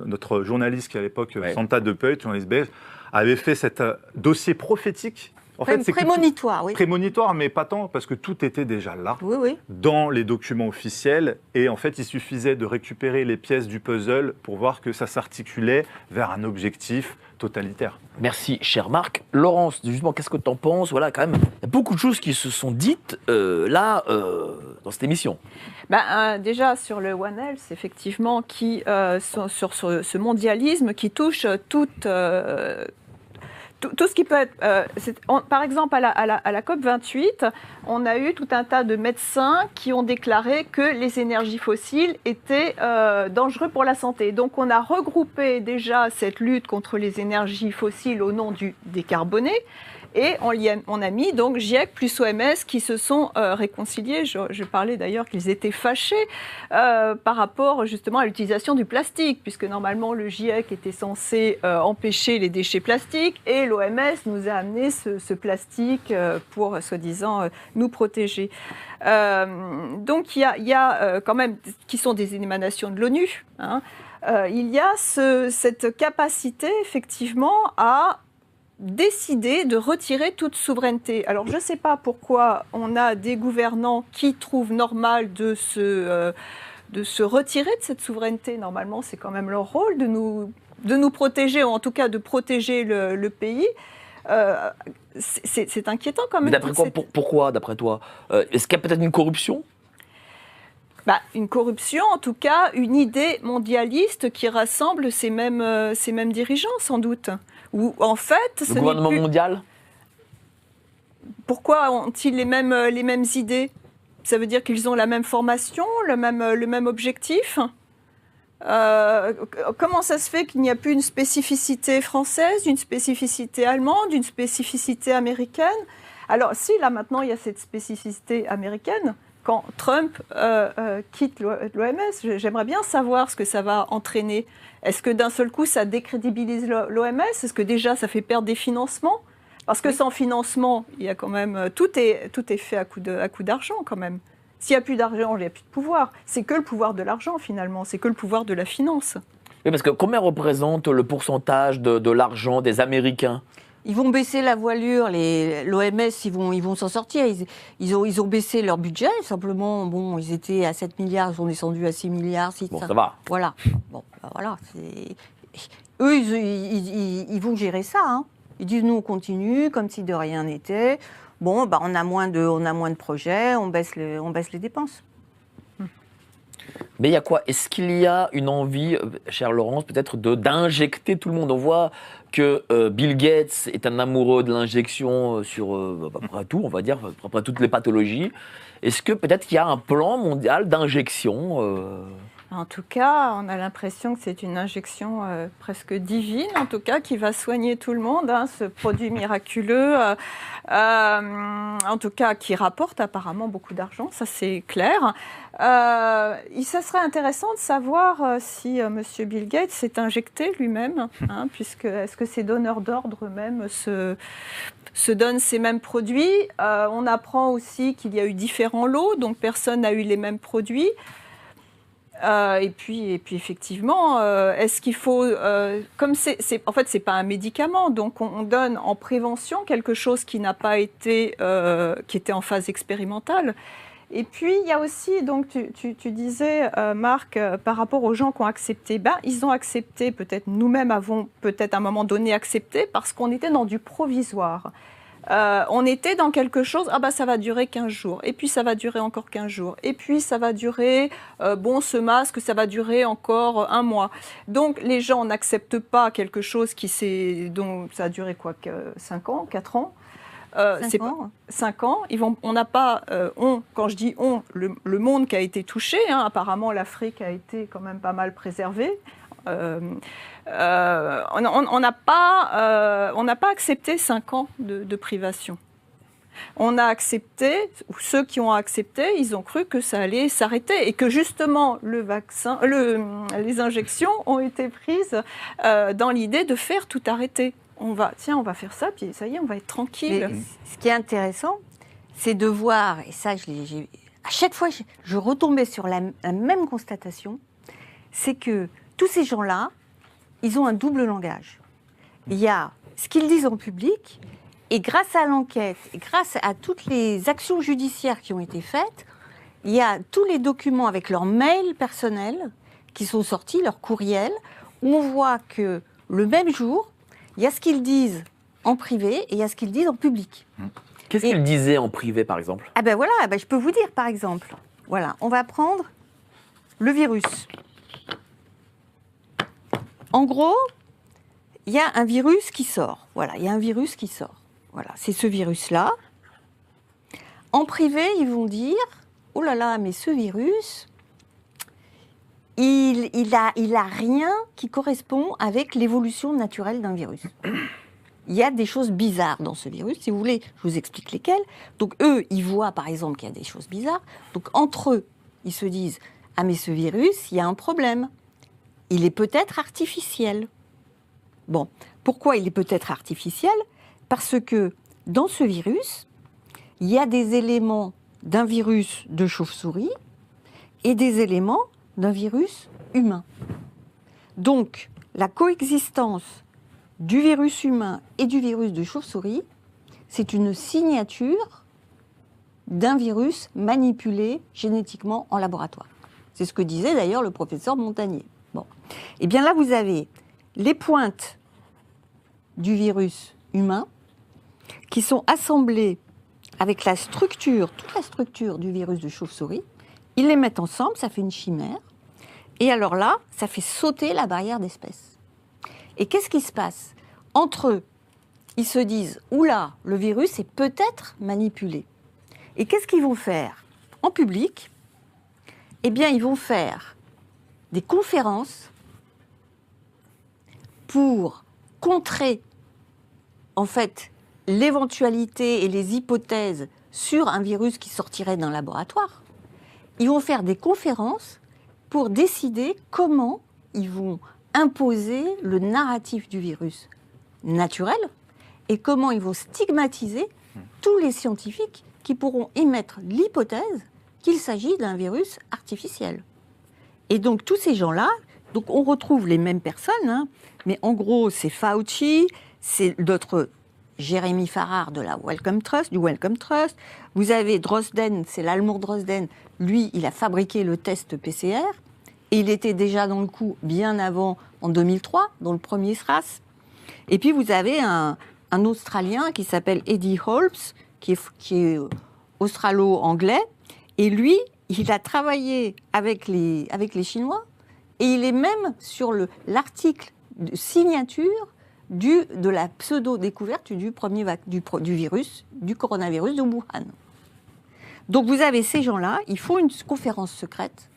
notre journaliste qui à l'époque, Santa Depuy, journaliste belge, avait fait cet dossier prophétique. En fait, c'est prémonitoire, oui. Prémonitoire, mais pas tant, parce que tout était déjà là, dans les documents officiels. Et en fait, il suffisait de récupérer les pièces du puzzle pour voir que ça s'articulait vers un objectif totalitaire. Merci, cher Marc. Laurence, justement, qu'est-ce que tu en penses? Voilà, quand même, il y a beaucoup de choses qui se sont dites dans cette émission. Déjà, sur le One Health, effectivement, sur ce mondialisme qui touche tout ce qui peut être... par exemple, à la COP28, on a eu tout un tas de médecins qui ont déclaré que les énergies fossiles étaient dangereux pour la santé. Donc, on a regroupé déjà cette lutte contre les énergies fossiles au nom du décarboné. Et on a mis donc GIEC plus OMS qui se sont réconciliés. Je parlais d'ailleurs qu'ils étaient fâchés par rapport justement à l'utilisation du plastique, puisque normalement le GIEC était censé empêcher les déchets plastiques et l'OMS nous a amené ce plastique pour soi-disant nous protéger. Donc il y a quand même, qui sont des émanations de l'ONU, hein, il y a cette capacité effectivement à décider de retirer toute souveraineté. Alors, je ne sais pas pourquoi on a des gouvernants qui trouvent normal de se retirer de cette souveraineté. Normalement, c'est quand même leur rôle de nous protéger, ou en tout cas de protéger le pays. C'est inquiétant quand même. Mais pourquoi, d'après toi est-ce qu'il y a peut-être une corruption? Une corruption, en tout cas, une idée mondialiste qui rassemble ces mêmes dirigeants, sans doute. Ou en fait, le gouvernement mondial. Pourquoi ont-ils les mêmes idées? Ça veut dire qu'ils ont la même formation, le même objectif? Comment ça se fait qu'il n'y a plus une spécificité française, une spécificité allemande, une spécificité américaine? Alors, si là maintenant il y a cette spécificité américaine, quand Trump quitte l'OMS, j'aimerais bien savoir ce que ça va entraîner. Est-ce que d'un seul coup, ça décrédibilise l'OMS? Est-ce que déjà, ça fait perdre des financements? Parce que sans financement, il y a quand même tout est fait à coup d'argent quand même. S'il n'y a plus d'argent, il n'y a plus de pouvoir. C'est que le pouvoir de l'argent finalement, c'est que le pouvoir de la finance. Oui, parce que combien représente le pourcentage de l'argent des Américains? Ils vont baisser la voilure, l'OMS, ils vont s'en sortir. Ils ont baissé leur budget, simplement, bon, ils étaient à 7 milliards, ils sont descendus à 6 milliards. 6, bon, 5. Ça va. Voilà. Bon, voilà. Eux, ils vont gérer ça. Hein. Ils disent, nous, on continue, comme si de rien n'était. Bon, on a moins de projets, on baisse les dépenses. Mais il y a quoi? Est-ce qu'il y a une envie, chère Laurence, peut-être d'injecter tout le monde? On voit que Bill Gates est un amoureux de l'injection sur à peu près tout, on va dire, à peu près toutes les pathologies. Est-ce que peut-être qu'il y a un plan mondial d'injection En tout cas, on a l'impression que c'est une injection presque divine, en tout cas, qui va soigner tout le monde, hein, ce produit miraculeux, en tout cas, qui rapporte apparemment beaucoup d'argent, ça c'est clair. Ça serait intéressant de savoir si M. Bill Gates s'est injecté lui-même, hein, puisque est-ce que ces donneurs d'ordre eux-mêmes se donnent ces mêmes produits. On apprend aussi qu'il y a eu différents lots, donc personne n'a eu les mêmes produits. Et puis effectivement, est-ce qu'il faut, comme en fait c'est pas un médicament, donc on donne en prévention quelque chose qui n'a pas été, qui était en phase expérimentale. Et puis il y a aussi, donc tu disais Marc, par rapport aux gens qui ont accepté, ils ont accepté, peut-être nous-mêmes avons peut-être à un moment donné accepté parce qu'on était dans du provisoire. On était dans quelque chose, ça va durer 15 jours, et puis ça va durer encore 15 jours, et puis ça va durer, ce masque, ça va durer encore 1 mois. Donc les gens n'acceptent pas quelque chose dont ça a duré quoi, 5 ans, 4 ans 5 ans. On n'a pas, quand je dis on, le monde qui a été touché, hein, apparemment l'Afrique a été quand même pas mal préservée. On n'a pas accepté 5 ans de privation. On a accepté, ou ceux qui ont accepté, ils ont cru que ça allait s'arrêter et que justement les injections ont été prises dans l'idée de faire tout arrêter. On va faire ça, puis ça y est, on va être tranquille. Mais ce qui est intéressant, c'est de voir, et ça, à chaque fois, je retombais sur la même constatation, c'est que tous ces gens-là, ils ont un double langage. Il y a ce qu'ils disent en public, et grâce à l'enquête, et grâce à toutes les actions judiciaires qui ont été faites, il y a tous les documents avec leurs mails personnels qui sont sortis, leurs courriels, où on voit que le même jour, il y a ce qu'ils disent en privé et il y a ce qu'ils disent en public. Qu'est-ce qu'ils disaient en privé, par exemple? Je peux vous dire, par exemple. Voilà, on va prendre le virus. En gros, il y a un virus qui sort. Voilà, il y a un virus qui sort. Voilà, c'est ce virus-là. En privé, ils vont dire, oh là là, mais ce virus, il a rien qui correspond avec l'évolution naturelle d'un virus. Il y a des choses bizarres dans ce virus. Si vous voulez, je vous explique lesquelles. Donc eux, ils voient par exemple qu'il y a des choses bizarres. Donc entre eux, ils se disent, ah mais ce virus, il y a un problème. Il est peut-être artificiel. Bon, pourquoi il est peut-être artificiel? Parce que dans ce virus, il y a des éléments d'un virus de chauve-souris et des éléments d'un virus humain. Donc, la coexistence du virus humain et du virus de chauve-souris, c'est une signature d'un virus manipulé génétiquement en laboratoire. C'est ce que disait d'ailleurs le professeur Montagnier. Bon. Et bien là, vous avez les pointes du virus humain qui sont assemblées avec la structure, toute la structure du virus de chauve-souris. Ils les mettent ensemble, ça fait une chimère. Et alors là, ça fait sauter la barrière d'espèces. Et qu'est-ce qui se passe? Entre eux, ils se disent « Oula, le virus est peut-être manipulé ». Et qu'est-ce qu'ils vont faire? En public, eh bien, ils vont faire des conférences pour contrer, en fait, l'éventualité et les hypothèses sur un virus qui sortirait d'un laboratoire. Ils vont faire des conférences pour décider comment ils vont imposer le narratif du virus naturel et comment ils vont stigmatiser tous les scientifiques qui pourront émettre l'hypothèse qu'il s'agit d'un virus artificiel. Et donc tous ces gens-là, donc on retrouve les mêmes personnes, hein, mais en gros c'est Fauci, c'est d'autres Jérémy Farrar de la Wellcome Trust, du Wellcome Trust. Vous avez Drosten, c'est l'Allemand Drosten. Lui, il a fabriqué le test PCR et il était déjà dans le coup bien avant, en 2003, dans le premier SRAS. Et puis vous avez un Australien qui s'appelle Eddie Holmes, qui est australo-anglais. Et lui, il a travaillé avec les Chinois et il est même sur l'article de signature de la pseudo-découverte du virus, du coronavirus de Wuhan. Donc vous avez ces gens-là, ils font une conférence secrète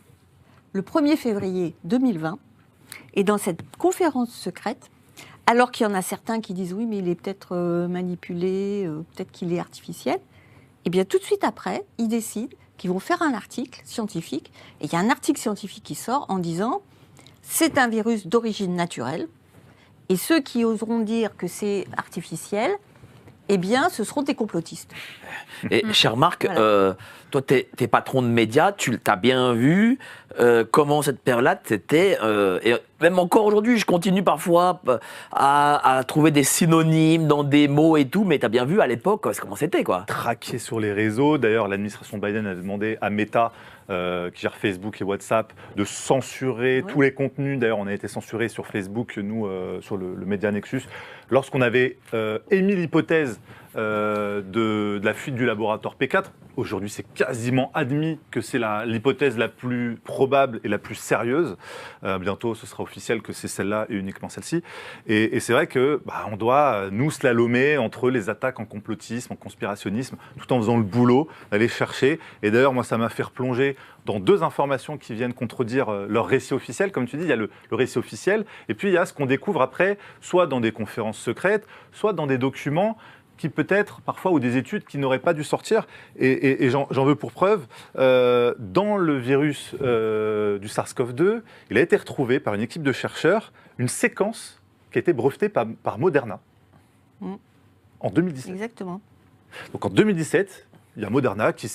le 1er février 2020, et dans cette conférence secrète, alors qu'il y en a certains qui disent oui, mais il est peut-être manipulé, peut-être qu'il est artificiel, et bien tout de suite après, ils décident qu'ils vont faire un article scientifique, et il y a un article scientifique qui sort en disant c'est un virus d'origine naturelle, et ceux qui oseront dire que c'est artificiel, eh bien, ce seront des complotistes. Et cher Marc, Voilà. toi, t'es patron de médias, tu t'as bien vu comment cette période-là, c'était... et même encore aujourd'hui, je continue parfois à trouver des synonymes dans des mots et tout, mais t'as bien vu à l'époque comment c'était, quoi. Traqué sur les réseaux. D'ailleurs, l'administration Biden a demandé à Meta, qui gère Facebook et WhatsApp, de censurer tous les contenus. D'ailleurs, on a été censuré sur Facebook, nous, sur le média Nexus, lorsqu'on avait émis l'hypothèse de la fuite du laboratoire P4. Aujourd'hui, c'est quasiment admis que c'est l'hypothèse la plus probable et la plus sérieuse. Bientôt, ce sera officiel que c'est celle-là et uniquement celle-ci. Et c'est vrai que on doit nous slalomer entre les attaques en complotisme, en conspirationnisme, tout en faisant le boulot, d'aller chercher. Et d'ailleurs, moi, ça m'a fait replonger dans deux informations qui viennent contredire leur récit officiel. Comme tu dis, il y a le récit officiel, et puis il y a ce qu'on découvre après, soit dans des conférences secrètes, soit dans des documents qui peut-être, parfois, ou des études qui n'auraient pas dû sortir. Et j'en veux pour preuve, dans le virus du SARS-CoV-2, il a été retrouvé par une équipe de chercheurs une séquence qui a été brevetée par Moderna en 2017. Exactement. Donc en 2017, il y a Moderna qui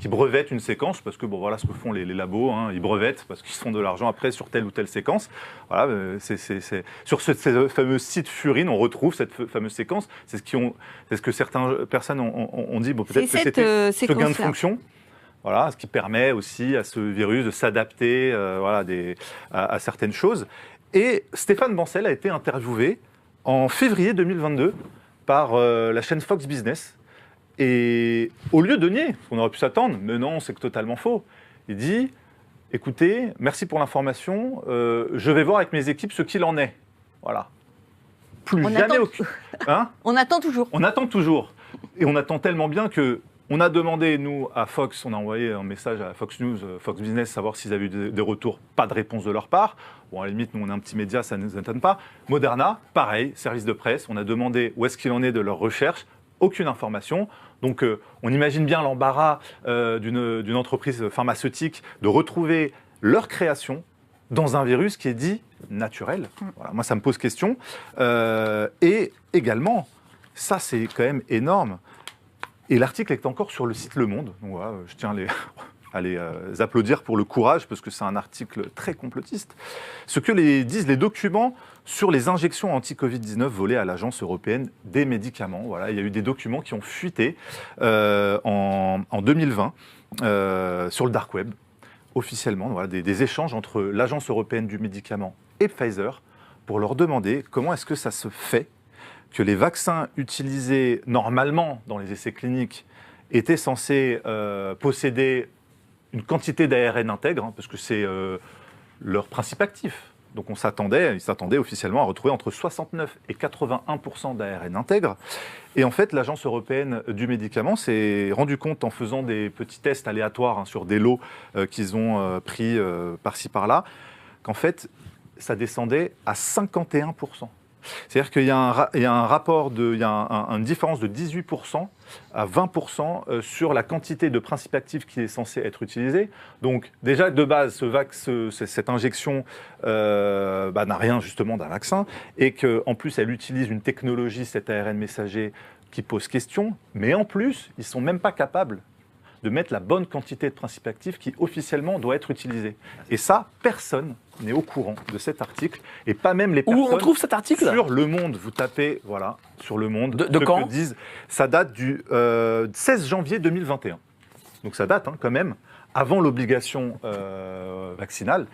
brevette une séquence, parce que voilà ce que font les labos, ils brevettent parce qu'ils se font de l'argent après sur telle ou telle séquence. Voilà, sur ce fameux site Furine, on retrouve cette fameuse séquence. C'est ce que certaines personnes ont dit. Peut-être que c'était ce gain de fonction. Voilà, ce qui permet aussi à ce virus de s'adapter à certaines choses. Et Stéphane Bancel a été interviewé en février 2022 par la chaîne Fox Business. Et au lieu de nier, on aurait pu s'attendre, mais non, c'est totalement faux. Il dit, écoutez, merci pour l'information, je vais voir avec mes équipes ce qu'il en est. Voilà. Plus On jamais... attend... On attend toujours. On attend toujours. Et on attend tellement bien que on a demandé, nous, à Fox, on a envoyé un message à Fox News, Fox Business, savoir s'ils avaient eu des retours, pas de réponse de leur part. Bon, à la limite, nous, on est un petit média, ça ne nous étonne pas. Moderna, pareil, service de presse, on a demandé où est-ce qu'il en est de leur recherche, aucune information. Donc, on imagine bien l'embarras d'une entreprise pharmaceutique de retrouver leur création dans un virus qui est dit naturel. Voilà, moi, ça me pose question. Et également, ça, c'est quand même énorme. Et l'article est encore sur le site Le Monde. Donc, voilà, je tiens à les applaudir pour le courage, parce que c'est un article très complotiste. Ce que disent les documents sur les injections anti-Covid-19 volées à l'Agence européenne des médicaments. Voilà, il y a eu des documents qui ont fuité en 2020 sur le dark web, officiellement. Voilà, des échanges entre l'Agence européenne du médicament et Pfizer pour leur demander comment est-ce que ça se fait que les vaccins utilisés normalement dans les essais cliniques étaient censés posséder une quantité d'ARN intègre, parce que c'est leur principe actif. Donc ils s'attendaient officiellement à retrouver entre 69 et 81% d'ARN intègre. Et en fait, l'Agence européenne du médicament s'est rendu compte en faisant des petits tests aléatoires sur des lots qu'ils ont pris par-ci par-là, qu'en fait, ça descendait à 51%. C'est-à-dire qu'il y a une différence de 18% à 20% sur la quantité de principe actif qui est censé être utilisé. Donc déjà, de base, cette injection n'a rien justement d'un vaccin, et qu'en plus, elle utilise une technologie, cet ARN messager, qui pose question, mais en plus, ils ne sont même pas capables de mettre la bonne quantité de principe actif qui officiellement doit être utilisée. Et ça, personne n'est au courant de cet article, et pas même les personnes... Où on trouve cet article ? Sur Le Monde, vous tapez, voilà, sur Le Monde. De quand ? Ça date du 16 janvier 2021. Donc ça date quand même, avant l'obligation vaccinale.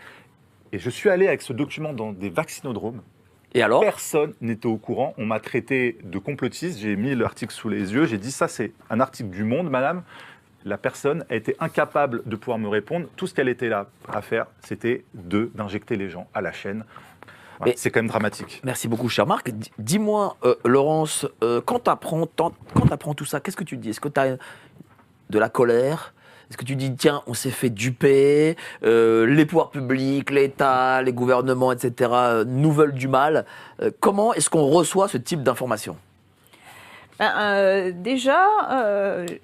Et je suis allé avec ce document dans des vaccinodromes. Et alors ? Personne n'était au courant. On m'a traité de complotiste. J'ai mis l'article sous les yeux. J'ai dit, ça c'est un article du Monde, madame. la personne a été incapable de pouvoir me répondre. Tout ce qu'elle était là à faire, c'était d'injecter les gens à la chaîne. Voilà, c'est quand même dramatique. Merci beaucoup, cher Marc. Dis-moi, Laurence, quand tu apprends tout ça, qu'est-ce que tu dis? Est-ce que tu as de la colère? Est-ce que tu dis, tiens, on s'est fait duper, les pouvoirs publics, l'État, les gouvernements, etc., nous veulent du mal? Comment est-ce qu'on reçoit ce type d'informations? Déjà,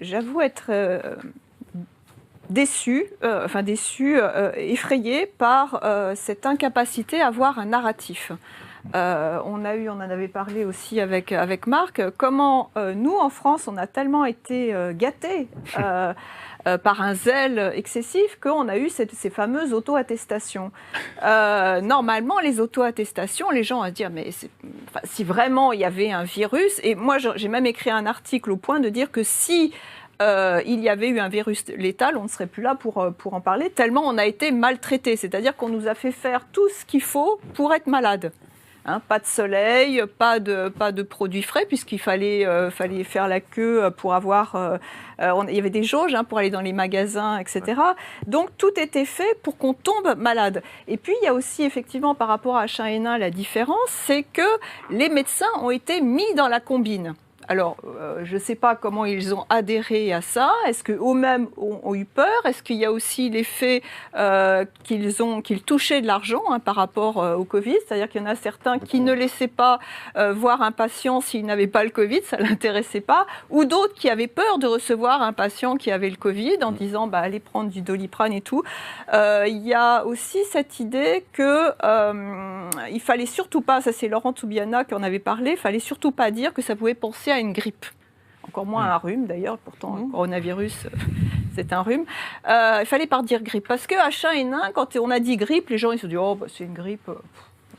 j'avoue être déçue, effrayée par cette incapacité à avoir un narratif. On en avait parlé aussi avec Marc, comment nous, en France, on a tellement été gâtés par un zèle excessif qu'on a eu ces fameuses auto-attestations. Normalement, les auto-attestations, les gens vont se dire, mais si vraiment il y avait un virus, et moi j'ai même écrit un article au point de dire que si il y avait eu un virus létal, on ne serait plus là pour en parler, tellement on a été maltraités, c'est-à-dire qu'on nous a fait faire tout ce qu'il faut pour être malade. Hein, pas de soleil, pas de produits frais, puisqu'il fallait faire la queue pour avoir... il y avait des jauges pour aller dans les magasins, etc. Donc tout était fait pour qu'on tombe malade. Et puis il y a aussi effectivement par rapport à H1N1, la différence, c'est que les médecins ont été mis dans la combine. Alors, je ne sais pas comment ils ont adhéré à ça. Est-ce qu'eux-mêmes ont eu peur? Est-ce qu'il y a aussi l'effet qu'ils touchaient de l'argent par rapport au Covid? C'est-à-dire qu'il y en a certains qui ne laissaient pas voir un patient s'il n'avait pas le Covid, ça ne l'intéressait pas. Ou d'autres qui avaient peur de recevoir un patient qui avait le Covid en disant allez prendre du Doliprane et tout. Il y a aussi cette idée qu'il ne fallait surtout pas, ça c'est Laurent Toubiana qui en avait parlé, il ne fallait surtout pas dire que ça pouvait penser à une grippe, encore moins un rhume d'ailleurs, pourtant le coronavirus c'est un rhume. Il fallait pas dire grippe, parce que H1N1, quand on a dit grippe, les gens ils se disent c'est une grippe,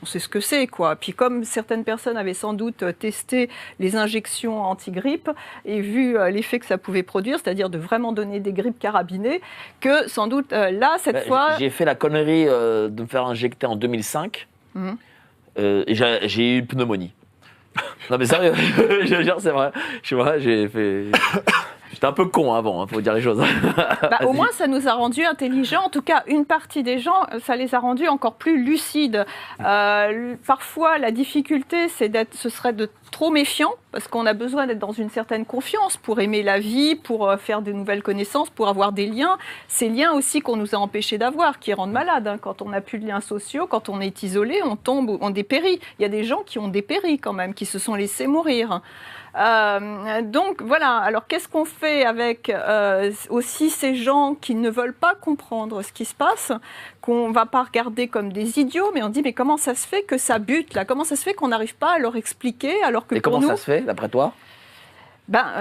on sait ce que c'est quoi. Puis comme certaines personnes avaient sans doute testé les injections anti-grippe et vu l'effet que ça pouvait produire, c'est-à-dire de vraiment donner des grippes carabinées, que sans doute là cette fois... J'ai fait la connerie de me faire injecter en 2005 et j'ai eu une pneumonie. Non mais sérieux, je veux dire, c'est vrai. J'étais un peu con avant, faut dire les choses. Au moins, ça nous a rendus intelligents. En tout cas, une partie des gens, ça les a rendus encore plus lucides. Parfois, la difficulté, ce serait de trop méfiant, parce qu'on a besoin d'être dans une certaine confiance pour aimer la vie, pour faire de nouvelles connaissances, pour avoir des liens. Ces liens aussi qu'on nous a empêchés d'avoir, qui rendent malades. Quand on n'a plus de liens sociaux, quand on est isolé, on tombe, on dépérit. Il y a des gens qui ont dépéri quand même, qui se sont laissés mourir. Donc voilà, alors qu'est-ce qu'on fait avec aussi ces gens qui ne veulent pas comprendre ce qui se passe, qu'on ne va pas regarder comme des idiots, mais on dit mais comment ça se fait que ça bute là? Comment ça se fait qu'on n'arrive pas à leur expliquer alors que et comment ça se fait d'après toi?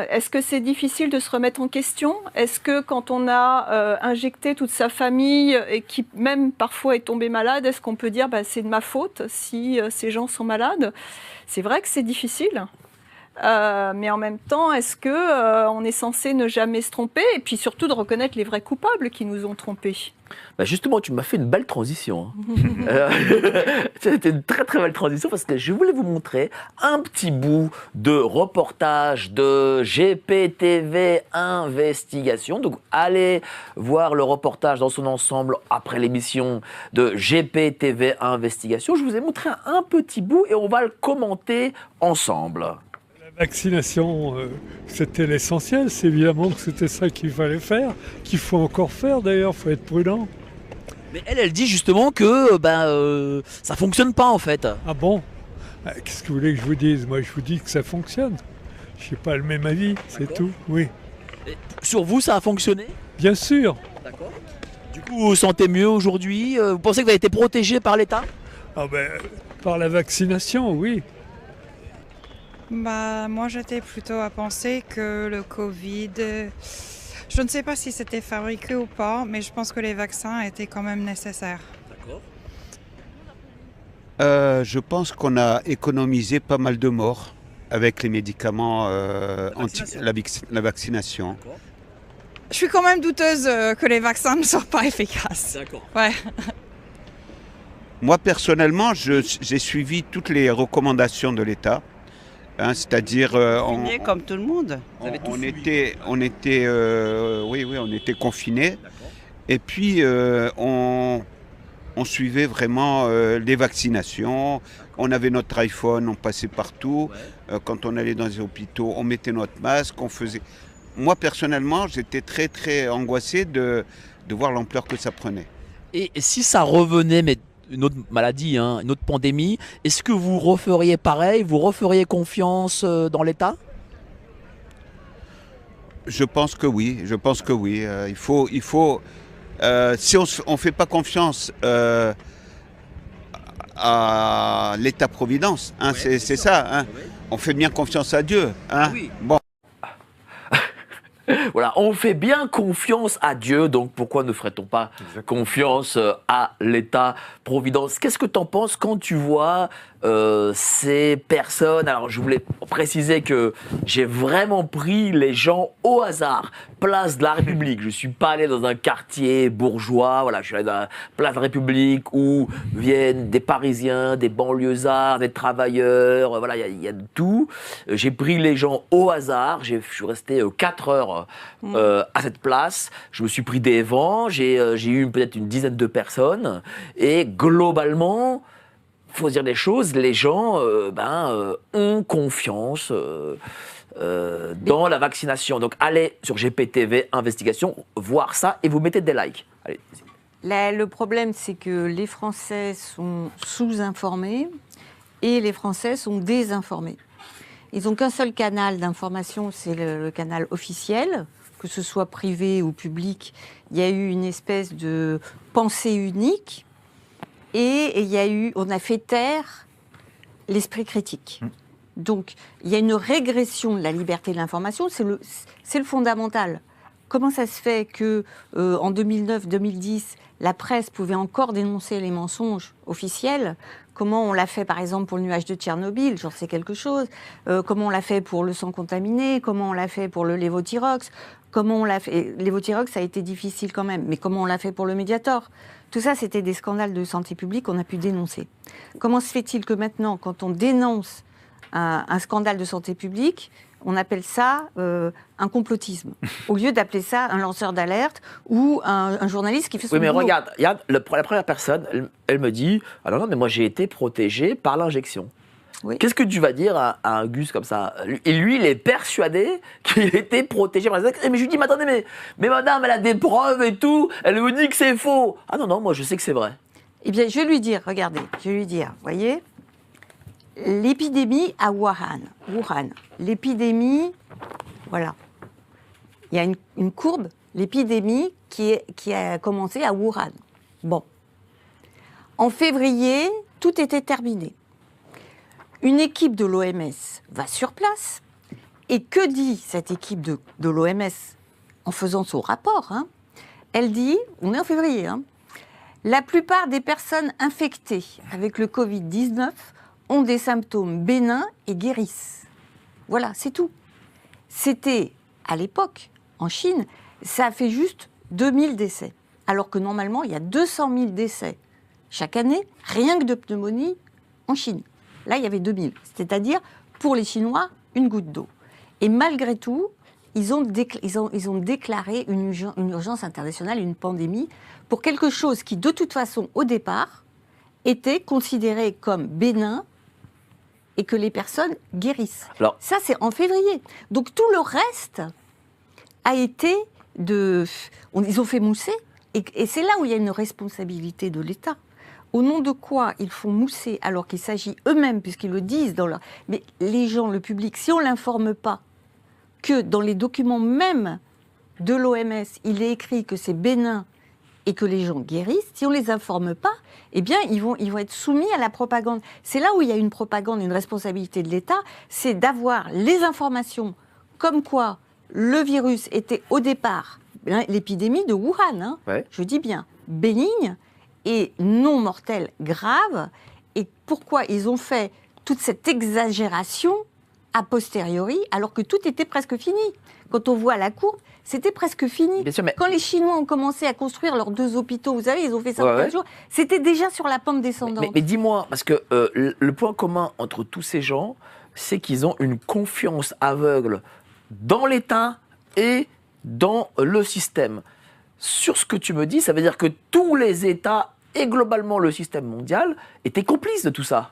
Est-ce que c'est difficile de se remettre en question? Est-ce que quand on a injecté toute sa famille et qui même parfois est tombé malade, est-ce qu'on peut dire c'est de ma faute si ces gens sont malades? C'est vrai que c'est difficile. Mais en même temps, est-ce qu'on est censé ne jamais se tromper et puis surtout de reconnaître les vrais coupables qui nous ont trompés? Justement, tu m'as fait une belle transition. C'était une très très belle transition parce que je voulais vous montrer un petit bout de reportage de GPTV Investigation. Donc allez voir le reportage dans son ensemble après l'émission de GPTV Investigation. Je vous ai montré un petit bout et on va le commenter ensemble. La vaccination, c'était l'essentiel. C'est évidemment que c'était ça qu'il fallait faire, qu'il faut encore faire d'ailleurs, il faut être prudent. Mais elle dit justement que ça fonctionne pas en fait. Ah bon? Qu'est-ce que vous voulez que je vous dise? Moi je vous dis que ça fonctionne. Je n'ai pas le même avis, c'est tout, oui. Et sur vous, ça a fonctionné? Bien sûr. D'accord. Du coup, vous vous sentez mieux aujourd'hui? Vous pensez que vous avez été protégé par l'État? Par la vaccination, oui. Moi, j'étais plutôt à penser que le Covid, je ne sais pas si c'était fabriqué ou pas, mais je pense que les vaccins étaient quand même nécessaires. D'accord. Je pense qu'on a économisé pas mal de morts avec les médicaments la vaccination. D'accord. Je suis quand même douteuse que les vaccins ne soient pas efficaces. D'accord. Ouais. Moi, personnellement, j'ai suivi toutes les recommandations de l'État. Hein, c'est-à-dire, comme tout le monde. on était confinés. Et puis, on suivait vraiment les vaccinations. On avait notre iPhone, on passait partout. Quand on allait dans les hôpitaux, on mettait notre masque, on faisait... Moi, personnellement, j'étais très, très angoissé de voir l'ampleur que ça prenait. Et si ça revenait, mais une autre maladie, hein, une autre pandémie, est-ce que vous referiez pareil? Vous referiez confiance dans l'État? Je pense que oui. Il faut si on ne fait pas confiance à l'État-providence, hein, c'est ça. Hein. On fait bien confiance à Dieu. Hein. Oui. Bon. Voilà, on fait bien confiance à Dieu, donc pourquoi ne ferait-on pas confiance à l'État-providence? Qu'est-ce que tu en penses quand tu vois ces personnes? Alors, je voulais préciser que j'ai vraiment pris les gens au hasard. Place de la République, je ne suis pas allé dans un quartier bourgeois, voilà, je suis allé dans la place de la République où viennent des Parisiens, des banlieusards, des travailleurs, voilà, il y a de tout. J'ai pris les gens au hasard, je suis resté 4 heures à cette place, je me suis pris des vents, j'ai eu peut-être une dizaine de personnes, et globalement, il faut dire des choses, les gens ont confiance dans la vaccination. Donc allez sur GPTV Investigation, voir ça, et vous mettez des likes. Allez. Le problème, c'est que les Français sont sous-informés et les Français sont désinformés. Ils n'ont qu'un seul canal d'information, c'est le canal officiel, que ce soit privé ou public. Il y a eu une espèce de pensée unique et on a fait taire l'esprit critique. Donc, il y a une régression de la liberté de l'information, c'est le fondamental. Comment ça se fait que en 2009-2010, la presse pouvait encore dénoncer les mensonges officiels? Comment on l'a fait, par exemple, pour le nuage de Tchernobyl? J'en sais quelque chose. Comment on l'a fait pour le sang contaminé? Comment on l'a fait pour le lévothyrox? Comment on l'a fait? Lévothyrox, ça a été difficile quand même. Mais comment on l'a fait pour le Mediator? Tout ça, c'était des scandales de santé publique qu'on a pu dénoncer. Comment se fait-il que maintenant, quand on dénonce un scandale de santé publique, on appelle ça un complotisme, au lieu d'appeler ça un lanceur d'alerte ou un journaliste qui fait son boulot. Oui, mais regarde la première personne, elle me dit « Ah non, mais moi j'ai été protégé par l'injection ». Oui. Qu'est-ce que tu vas dire à un Gus comme ça? Et lui, il est persuadé qu'il était protégé par l'injection. Mais je lui dis « Mais attendez, mais madame, elle a des preuves et tout, elle vous dit que c'est faux ». Ah non, moi je sais que c'est vrai. Eh bien, je vais lui dire, regardez, vous voyez, l'épidémie à Wuhan, l'épidémie, voilà. Il y a une courbe, l'épidémie qui a commencé à Wuhan. Bon. En février, tout était terminé. Une équipe de l'OMS va sur place. Et que dit cette équipe de l'OMS en faisant son rapport? Elle dit, on est en février, la plupart des personnes infectées avec le Covid-19 ont des symptômes bénins et guérissent. Voilà, c'est tout. C'était, à l'époque, en Chine, ça a fait juste 2000 décès. Alors que normalement, il y a 200 000 décès chaque année, rien que de pneumonie, en Chine. Là, il y avait 2000. C'est-à-dire, pour les Chinois, une goutte d'eau. Et malgré tout, ils ont déclaré une urgence internationale, une pandémie, pour quelque chose qui, de toute façon, au départ, était considéré comme bénin, et que les personnes guérissent. Alors, ça, c'est en février. Donc, tout le reste a été ils ont fait mousser, et c'est là où il y a une responsabilité de l'État. Au nom de quoi ils font mousser, alors qu'il s'agit eux-mêmes, puisqu'ils le disent dans leur... Mais les gens, le public, si on ne l'informe pas que dans les documents même de l'OMS, il est écrit que c'est bénin et que les gens guérissent, si on ne les informe pas, eh bien, ils vont être soumis à la propagande. C'est là où il y a une propagande, une responsabilité de l'État, c'est d'avoir les informations comme quoi le virus était au départ, l'épidémie de Wuhan, je dis bien, bénigne et non mortelle, grave, et pourquoi ils ont fait toute cette exagération a posteriori, alors que tout était presque fini. Quand on voit la courbe, c'était presque fini. Bien sûr, mais... Quand les Chinois ont commencé à construire leurs 2 hôpitaux, vous savez, ils ont fait ça en 15 jours, c'était déjà sur la pente descendante. Mais dis-moi, parce que le point commun entre tous ces gens, c'est qu'ils ont une confiance aveugle dans l'État et dans le système. Sur ce que tu me dis, ça veut dire que tous les États et globalement le système mondial étaient complices de tout ça.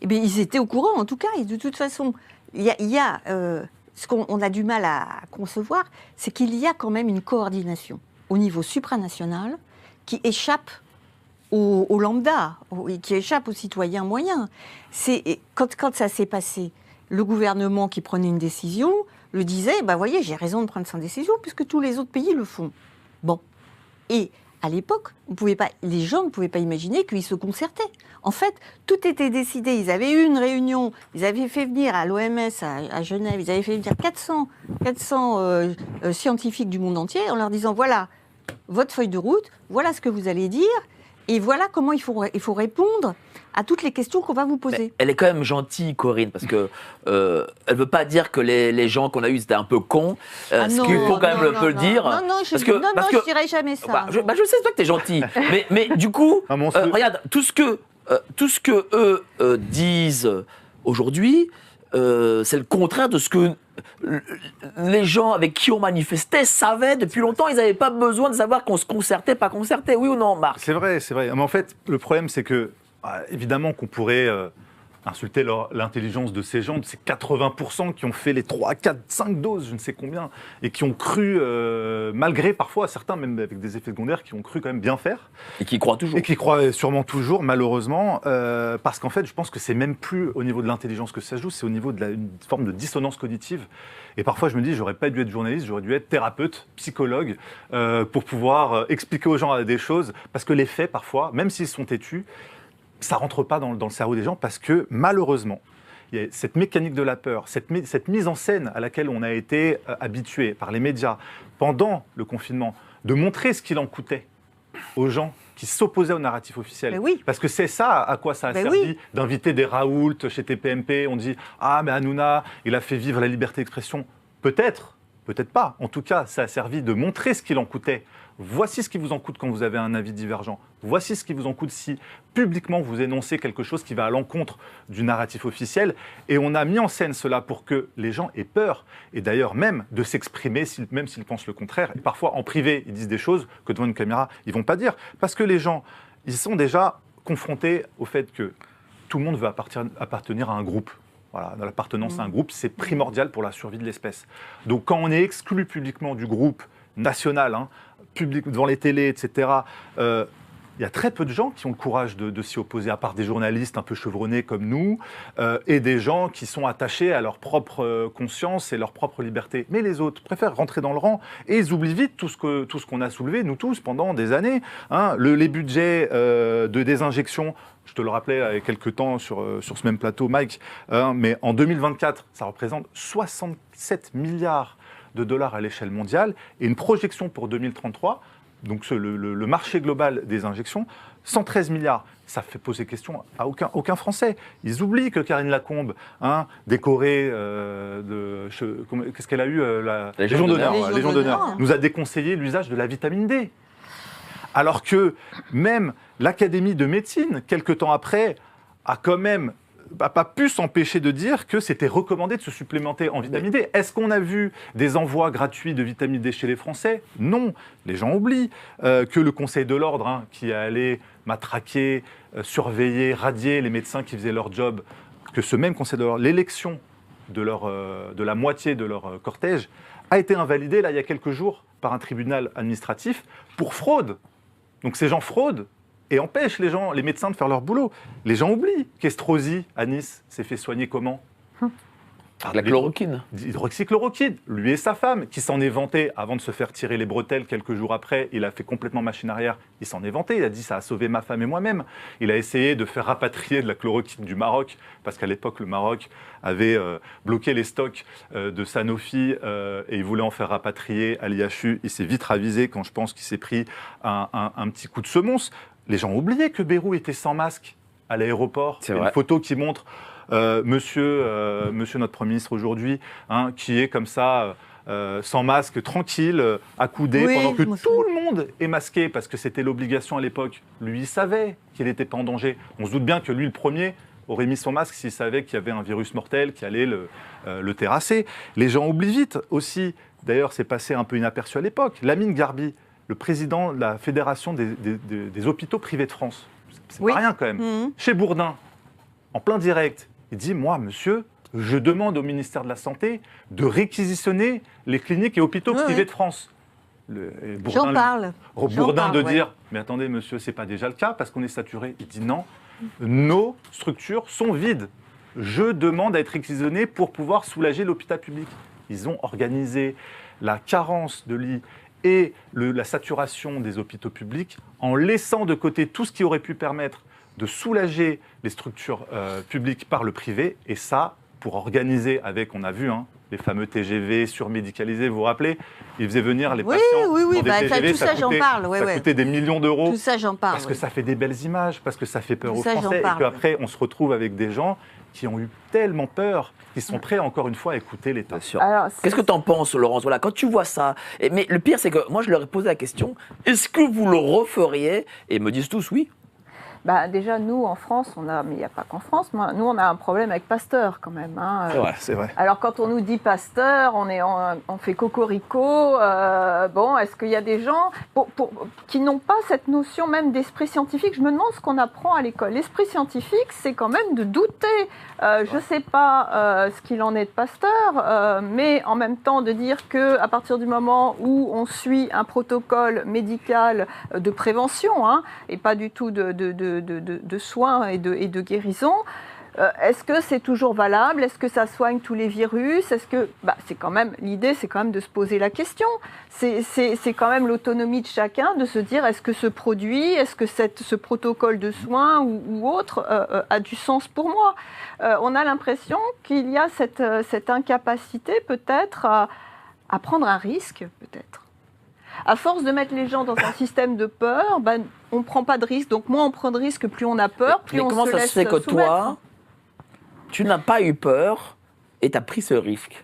Eh bien, ils étaient au courant, en tout cas, et de toute façon, ce qu'on a du mal à concevoir, c'est qu'il y a quand même une coordination au niveau supranational qui échappe au lambda, qui échappe aux citoyens moyens. Quand ça s'est passé, le gouvernement qui prenait une décision le disait, voyez, j'ai raison de prendre cette décision puisque tous les autres pays le font. Bon. Et à l'époque, les gens ne pouvaient pas imaginer qu'ils se concertaient. En fait, tout était décidé. Ils avaient eu une réunion, ils avaient fait venir à l'OMS à Genève, ils avaient fait venir 400 scientifiques du monde entier en leur disant, voilà votre feuille de route, voilà ce que vous allez dire, et voilà comment il faut répondre à toutes les questions qu'on va vous poser. Mais elle est quand même gentille, Corinne, parce que elle veut pas dire que les gens qu'on a eus étaient un peu cons. Ce qu'il faut quand même le dire. Non, je dirais jamais ça. Je sais toi que t'es gentille, mais du coup, regarde tout ce que eux disent aujourd'hui, c'est le contraire de ce que les gens avec qui on manifestait savaient depuis longtemps. Ils n'avaient pas besoin de savoir qu'on se concertait, pas concertait, oui ou non, Marc? C'est vrai. Mais en fait, le problème, c'est que, évidemment qu'on pourrait insulter l'intelligence de ces gens, de ces 80% qui ont fait les 3, 4, 5 doses, je ne sais combien, et qui ont cru, malgré parfois certains, même avec des effets secondaires, qui ont cru quand même bien faire. Et qui croient toujours. Et qui croient sûrement toujours, malheureusement, parce qu'en fait, je pense que c'est même plus au niveau de l'intelligence que ça joue, c'est au niveau d'une forme de dissonance cognitive. Et parfois, je me dis, j'aurais pas dû être journaliste, j'aurais dû être thérapeute, psychologue, pour pouvoir expliquer aux gens des choses, parce que les faits, parfois, même s'ils sont têtus, ça rentre pas dans le cerveau des gens parce que malheureusement, il y a cette mécanique de la peur, cette mise en scène à laquelle on a été habitué par les médias pendant le confinement, de montrer ce qu'il en coûtait aux gens qui s'opposaient au narratif officiel. Oui. Parce que c'est ça à quoi ça a servi d'inviter des Raoult chez TPMP. On dit « Ah, mais Hanouna, il a fait vivre la liberté d'expression. » Peut-être pas. En tout cas, ça a servi de montrer ce qu'il en coûtait. Voici ce qui vous en coûte quand vous avez un avis divergent. Voici ce qui vous en coûte si publiquement vous énoncez quelque chose qui va à l'encontre du narratif officiel. Et on a mis en scène cela pour que les gens aient peur. Et d'ailleurs même de s'exprimer, même s'ils pensent le contraire. Et parfois en privé, ils disent des choses que devant une caméra, ils ne vont pas dire. Parce que les gens, ils sont déjà confrontés au fait que tout le monde veut appartenir à un groupe. Voilà, l'appartenance à un groupe, c'est primordial pour la survie de l'espèce. Donc quand on est exclu publiquement du groupe national, public, devant les télés, etc., il y a très peu de gens qui ont le courage de s'y opposer, à part des journalistes un peu chevronnés comme nous, et des gens qui sont attachés à leur propre conscience et leur propre liberté. Mais les autres préfèrent rentrer dans le rang et ils oublient vite tout ce qu'on a soulevé, nous tous, pendant des années. Les budgets de désinjection, je te le rappelais il y a quelques temps sur ce même plateau, Mike, mais en 2024, ça représente 67 milliards de dollars à l'échelle mondiale et une projection pour 2033, donc le marché global des injections, 113 milliards. Ça fait poser question à aucun Français. Ils oublient que Karine Lacombe, décorée qu'est-ce qu'elle a eu la Légion d'honneur, nous a déconseillé l'usage de la vitamine D. Alors que même l'Académie de médecine, quelques temps après, a quand même pas pu s'empêcher de dire que c'était recommandé de se supplémenter en vitamine D. Est-ce qu'on a vu des envois gratuits de vitamine D chez les Français? Non. Les gens oublient que le Conseil de l'Ordre, qui allait matraquer, surveiller, radier les médecins qui faisaient leur job, que ce même Conseil de l'Ordre, l'élection de la moitié de leur cortège, a été invalidée là, il y a quelques jours par un tribunal administratif pour fraude. Donc ces gens fraudent et empêchent les médecins de faire leur boulot. Les gens oublient qu'Estrosi, à Nice, s'est fait soigner comment? La chloroquine. Hydroxychloroquine. Lui et sa femme, qui s'en est vanté avant de se faire tirer les bretelles quelques jours après. Il a fait complètement machine arrière. Il s'en est vanté. Il a dit ça a sauvé ma femme et moi-même. Il a essayé de faire rapatrier de la chloroquine du Maroc, parce qu'à l'époque, le Maroc avait bloqué les stocks de Sanofi et il voulait en faire rapatrier à l'IHU. Il s'est vite ravisé quand je pense qu'il s'est pris un petit coup de semonce. Les gens ont oublié que Bayrou était sans masque à l'aéroport. C'est une photo qui montre monsieur notre Premier ministre aujourd'hui, qui est comme ça, sans masque, tranquille, accoudé, pendant que tout le monde est masqué, parce que c'était l'obligation à l'époque. Lui, il savait qu'il n'était pas en danger. On se doute bien que lui, le premier, aurait mis son masque s'il savait qu'il y avait un virus mortel qui allait le terrasser. Les gens oublient vite aussi, d'ailleurs c'est passé un peu inaperçu à l'époque, Lamine Garbi, le président de la Fédération des hôpitaux privés de France. C'est pas rien quand même. Chez Bourdin, en plein direct, il dit « Moi, monsieur, je demande au ministère de la Santé de réquisitionner les cliniques et hôpitaux privés de France. » J'en parle. Bourdin de dire « Mais attendez, monsieur, c'est pas déjà le cas parce qu'on est saturé. » Il dit « Non, nos structures sont vides. Je demande à être réquisitionné pour pouvoir soulager l'hôpital public. » Ils ont organisé la carence de lits et la saturation des hôpitaux publics en laissant de côté tout ce qui aurait pu permettre de soulager les structures publiques par le privé. Et ça, pour organiser avec, on a vu, les fameux TGV surmédicalisés, vous vous rappelez, ils faisaient venir les patients dans des TGV, tout ça, j'en parle. Ça coûtait des millions d'euros. Tout ça, j'en parle. Parce que ça fait des belles images, parce que ça fait peur Tout aux ça, Français. j'en parle. Et qu'après, on se retrouve avec des gens qui ont eu tellement peur, qu'ils sont prêts, encore une fois, à écouter l'État. Qu'est-ce que tu en penses, Laurence? Voilà, quand tu vois ça, mais le pire, c'est que moi, je leur ai posé la question, est-ce que vous le referiez? Et ils me disent tous oui. Déjà, nous, en France, mais il n'y a pas qu'en France, nous, on a un problème avec Pasteur, quand même. C'est vrai. Alors, quand on nous dit Pasteur, on fait cocorico. Est-ce qu'il y a des gens qui n'ont pas cette notion même d'esprit scientifique? Je me demande ce qu'on apprend à l'école. L'esprit scientifique, c'est quand même de douter. Je ne sais pas ce qu'il en est de Pasteur, mais en même temps, de dire qu'à partir du moment où on suit un protocole médical de prévention, et pas du tout de soins et de guérison, est-ce que c'est toujours valable? Est-ce que ça soigne tous les virus? Est-ce que c'est quand même l'idée, c'est quand même de se poser la question. C'est quand même l'autonomie de chacun de se dire est-ce que ce produit, est-ce que ce protocole de soins ou autre a du sens pour moi? On a l'impression qu'il y a cette incapacité peut-être à prendre un risque peut-être. À force de mettre les gens dans un système de peur, on ne prend pas de risque. Donc moins on prend de risque, plus on a peur, plus on se laisse soumettre. Mais comment ça se fait que toi, tu n'as pas eu peur et tu as pris ce risque?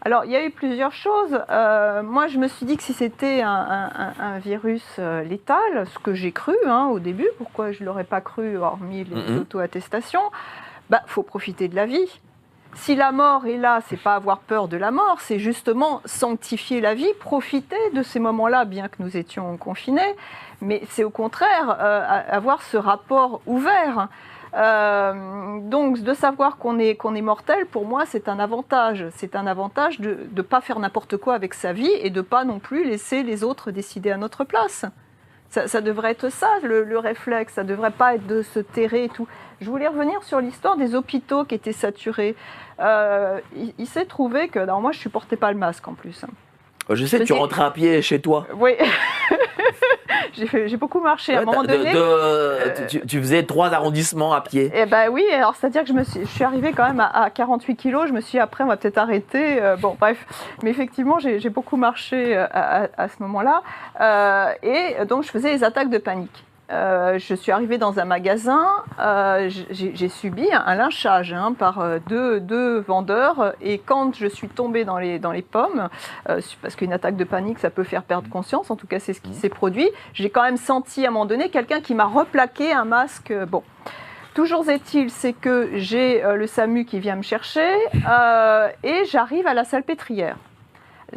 Alors, il y a eu plusieurs choses. Moi, je me suis dit que si c'était un virus létal, ce que j'ai cru au début, pourquoi je ne l'aurais pas cru, hormis les auto-attestations, faut profiter de la vie. Si la mort est là, c'est pas avoir peur de la mort, c'est justement sanctifier la vie, profiter de ces moments-là, bien que nous étions confinés, mais c'est au contraire avoir ce rapport ouvert. Donc de savoir qu'on est mortel, pour moi, c'est un avantage. C'est un avantage de ne pas faire n'importe quoi avec sa vie et de ne pas non plus laisser les autres décider à notre place. Ça devrait être ça, le réflexe. Ça ne devrait pas être de se terrer et tout. Je voulais revenir sur l'histoire des hôpitaux qui étaient saturés. Il s'est trouvé que... Alors moi, je ne supportais pas le masque en plus. Je sais que tu rentrais à pied chez toi. Oui. J'ai beaucoup marché à un moment donné. Tu faisais 3 arrondissements à pied. Eh ben oui, alors c'est-à-dire que je suis arrivée quand même à 48 kilos. Je me suis dit, après, on va peut-être arrêter. Bref. Mais effectivement, j'ai beaucoup marché à ce moment-là. Et donc, je faisais les attaques de panique. Je suis arrivée dans un magasin, j'ai subi un lynchage par deux vendeurs, et quand je suis tombée dans les pommes, parce qu'une attaque de panique, ça peut faire perdre conscience, en tout cas c'est ce qui s'est produit, j'ai quand même senti à un moment donné quelqu'un qui m'a replaqué un masque. Toujours est-il, c'est que j'ai le SAMU qui vient me chercher et j'arrive à la Salpêtrière.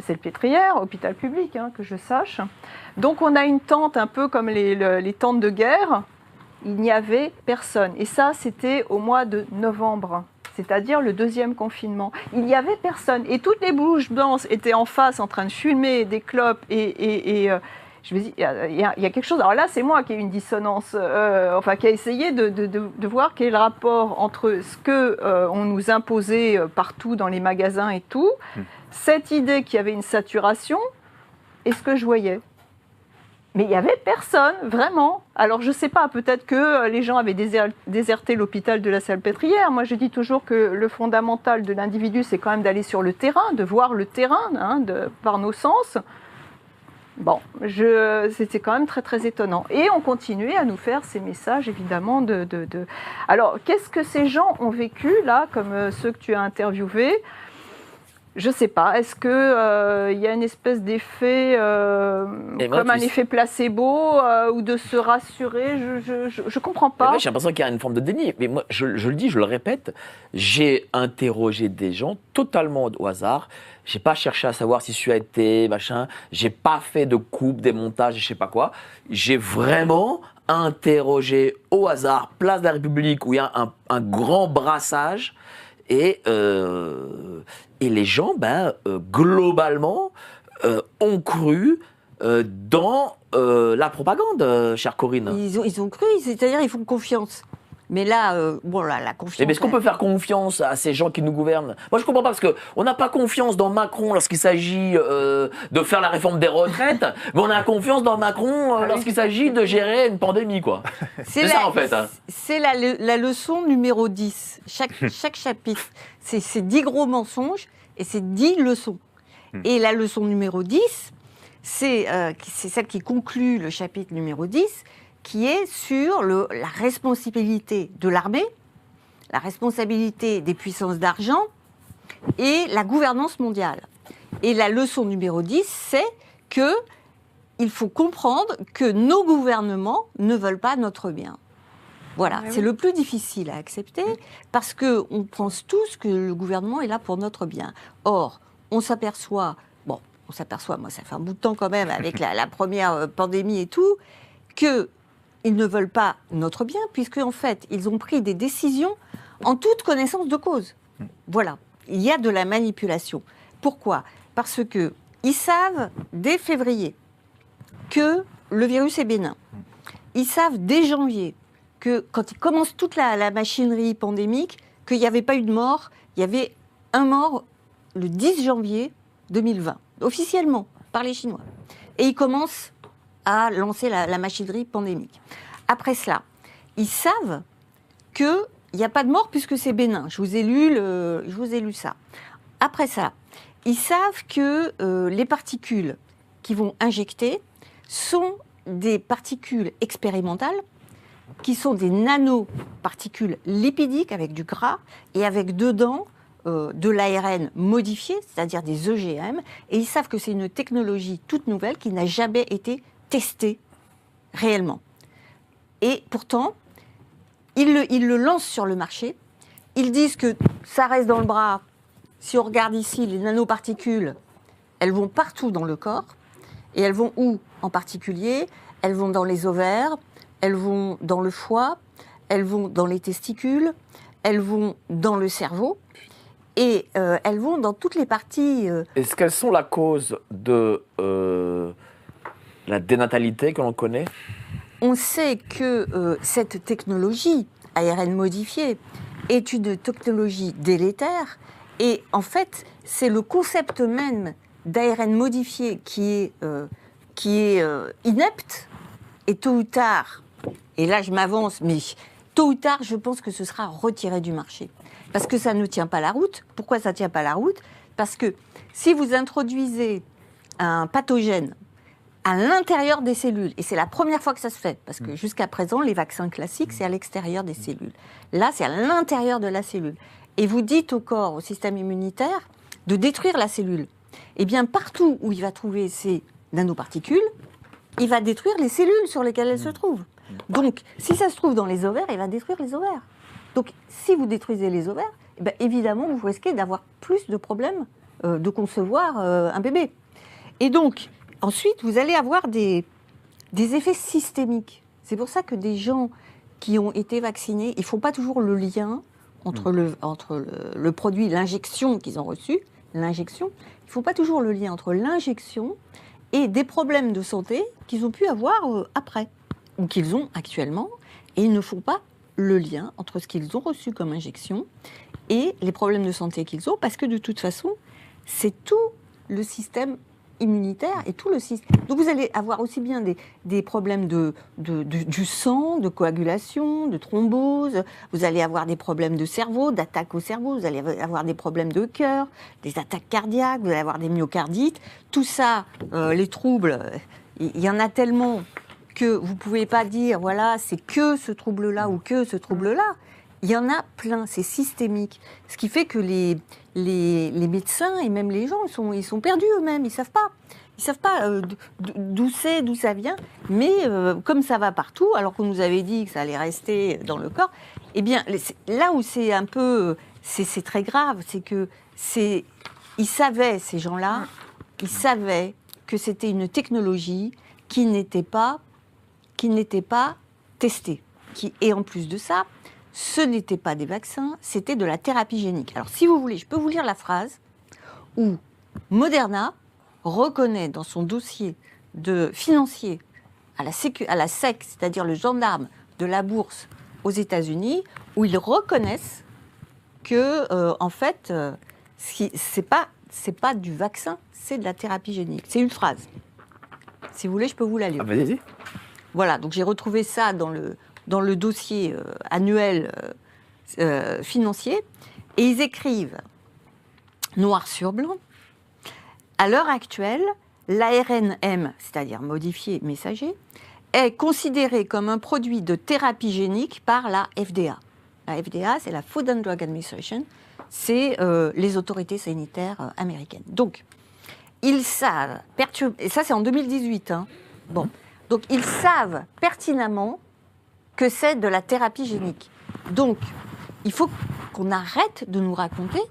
Salpêtrière, hôpital public, que je sache. Donc on a une tente un peu comme les tentes de guerre. Il n'y avait personne. Et ça, c'était au mois de novembre, c'est-à-dire le 2e confinement. Il n'y avait personne. Et toutes les bouches blanches étaient en face en train de fumer des clopes et je me dis, il y a quelque chose. Alors là, c'est moi qui ai eu une dissonance, qui a essayé de voir quel est le rapport entre ce qu'on nous imposait partout dans les magasins et tout, cette idée qu'il y avait une saturation, et ce que je voyais. Mais il n'y avait personne, vraiment. Alors je ne sais pas, peut-être que les gens avaient déserté l'hôpital de la Salpêtrière. Moi, je dis toujours que le fondamental de l'individu, c'est quand même d'aller sur le terrain, de voir le terrain par nos sens. C'était quand même très très étonnant. Et on continuait à nous faire ces messages, évidemment, Alors, qu'est-ce que ces gens ont vécu, là, comme ceux que tu as interviewés ? Je sais pas. Est-ce que il y a une espèce d'effet comme un effet placebo ou de se rassurer? Je comprends pas. Moi, j'ai l'impression qu'il y a une forme de déni. Mais moi, je le dis, je le répète, j'ai interrogé des gens totalement au hasard. J'ai pas cherché à savoir si tu as été machin. J'ai pas fait de coupe, des montages, je sais pas quoi. J'ai vraiment interrogé au hasard, place de la République, où il y a un grand brassage. Et les gens, globalement, ont cru dans la propagande, chère Corinne. Ils ont cru, c'est-à-dire ils font confiance. Mais là, la confiance... Mais est-ce qu'on peut faire confiance à ces gens qui nous gouvernent? Moi, je comprends pas, parce qu'on n'a pas confiance dans Macron lorsqu'il s'agit de faire la réforme des retraites, mais on a confiance dans Macron lorsqu'il s'agit de gérer une pandémie, quoi. C'est ça, en fait. Hein. C'est la leçon numéro 10. Chaque chapitre, c'est 10 gros mensonges et c'est 10 leçons. Et la leçon numéro 10, c'est celle qui conclut le chapitre numéro 10, qui est sur la responsabilité de l'armée, la responsabilité des puissances d'argent et la gouvernance mondiale. Et la leçon numéro 10, c'est qu'il faut comprendre que nos gouvernements ne veulent pas notre bien. Voilà, c'est le plus difficile à accepter parce qu'on pense tous que le gouvernement est là pour notre bien. Or, on s'aperçoit, moi ça fait un bout de temps quand même avec la première pandémie et tout, que ils ne veulent pas notre bien, puisque en fait, ils ont pris des décisions en toute connaissance de cause. Voilà, il y a de la manipulation. Pourquoi? Parce qu'ils savent dès février que le virus est bénin. Ils savent dès janvier que quand ils commencent toute la machinerie pandémique, qu'il n'y avait pas eu de mort, il y avait un mort le 10 janvier 2020, officiellement, par les Chinois. Et ils commencent à lancer la machinerie pandémique. Après cela, ils savent qu'il n'y a pas de mort puisque c'est bénin. Je vous ai lu ça. Après ça, ils savent que les particules qu'ils vont injecter sont des particules expérimentales qui sont des nanoparticules lipidiques avec du gras et avec dedans de l'ARN modifié, c'est-à-dire des EGM. Et ils savent que c'est une technologie toute nouvelle qui n'a jamais été testée réellement. Et pourtant, ils le lancent sur le marché. Ils disent que ça reste dans le bras. Si on regarde ici, les nanoparticules, elles vont partout dans le corps. Et elles vont où en particulier? Elles vont dans les ovaires, elles vont dans le foie, elles vont dans les testicules, elles vont dans le cerveau. Et elles vont dans toutes les parties... Est-ce qu'elles sont la cause de... la dénatalité que l'on connaît? On sait que cette technologie ARN modifiée est une technologie délétère et en fait c'est le concept même d'ARN modifié qui est inepte et tôt ou tard, et là je m'avance, mais tôt ou tard je pense que ce sera retiré du marché parce que ça ne tient pas la route. Pourquoi ça ne tient pas la route? Parce que si vous introduisez un pathogène à l'intérieur des cellules, et c'est la première fois que ça se fait, parce que jusqu'à présent, les vaccins classiques, c'est à l'extérieur des cellules. Là, c'est à l'intérieur de la cellule. Et vous dites au corps, au système immunitaire, de détruire la cellule. Eh bien, partout où il va trouver ces nanoparticules, il va détruire les cellules sur lesquelles elles se trouvent. Donc, si ça se trouve dans les ovaires, il va détruire les ovaires. Donc, si vous détruisez les ovaires, eh bien, évidemment, vous risquez d'avoir plus de problèmes de concevoir un bébé. Et donc, ensuite, vous allez avoir des effets systémiques. C'est pour ça que des gens qui ont été vaccinés, ils ne font pas toujours le lien entre le produit, l'injection qu'ils ont reçu, l'injection. Ils ne font pas toujours le lien entre l'injection et des problèmes de santé qu'ils ont pu avoir après, ou qu'ils ont actuellement, et ils ne font pas le lien entre ce qu'ils ont reçu comme injection et les problèmes de santé qu'ils ont, parce que de toute façon, c'est tout le système immunitaire et tout le système. Donc vous allez avoir aussi bien des problèmes du sang, de coagulation, de thrombose, vous allez avoir des problèmes de cerveau, d'attaque au cerveau, vous allez avoir des problèmes de cœur, des attaques cardiaques, vous allez avoir des myocardites. Tout ça, les troubles, il y en a tellement que vous ne pouvez pas dire, voilà, c'est que ce trouble-là ou que ce trouble-là. il y en a plein, c'est systémique. Ce qui fait que les médecins et même les gens, ils sont perdus eux-mêmes, ils ne savent pas. Ils ne savent pas d'où ça vient, mais comme ça va partout, alors qu'on nous avait dit que ça allait rester dans le corps, eh bien, là où c'est un peu... C'est très grave, c'est que ils savaient, ces gens-là, ils savaient que c'était une technologie qui n'était pas testée. Et en plus de ça, ce n'était pas des vaccins, c'était de la thérapie génique. Alors, si vous voulez, je peux vous lire la phrase où Moderna reconnaît dans son dossier de financier à la SEC, c'est-à-dire le gendarme de la bourse aux États-Unis, où ils reconnaissent que, en fait, c'est pas du vaccin, c'est de la thérapie génique. C'est une phrase. Si vous voulez, je peux vous la lire. Ah, vas-y. Voilà, donc j'ai retrouvé ça dans le dossier annuel financier, et ils écrivent, noir sur blanc, à l'heure actuelle, l'ARNM, c'est-à-dire modifié messager, est considéré comme un produit de thérapie génique par la FDA. La FDA, c'est la Food and Drug Administration, c'est les autorités sanitaires américaines. Donc, ils savent, et ça c'est en 2018, hein. Bon, donc ils savent pertinemment que c'est de la thérapie génique. Donc, il faut qu'on arrête de nous raconter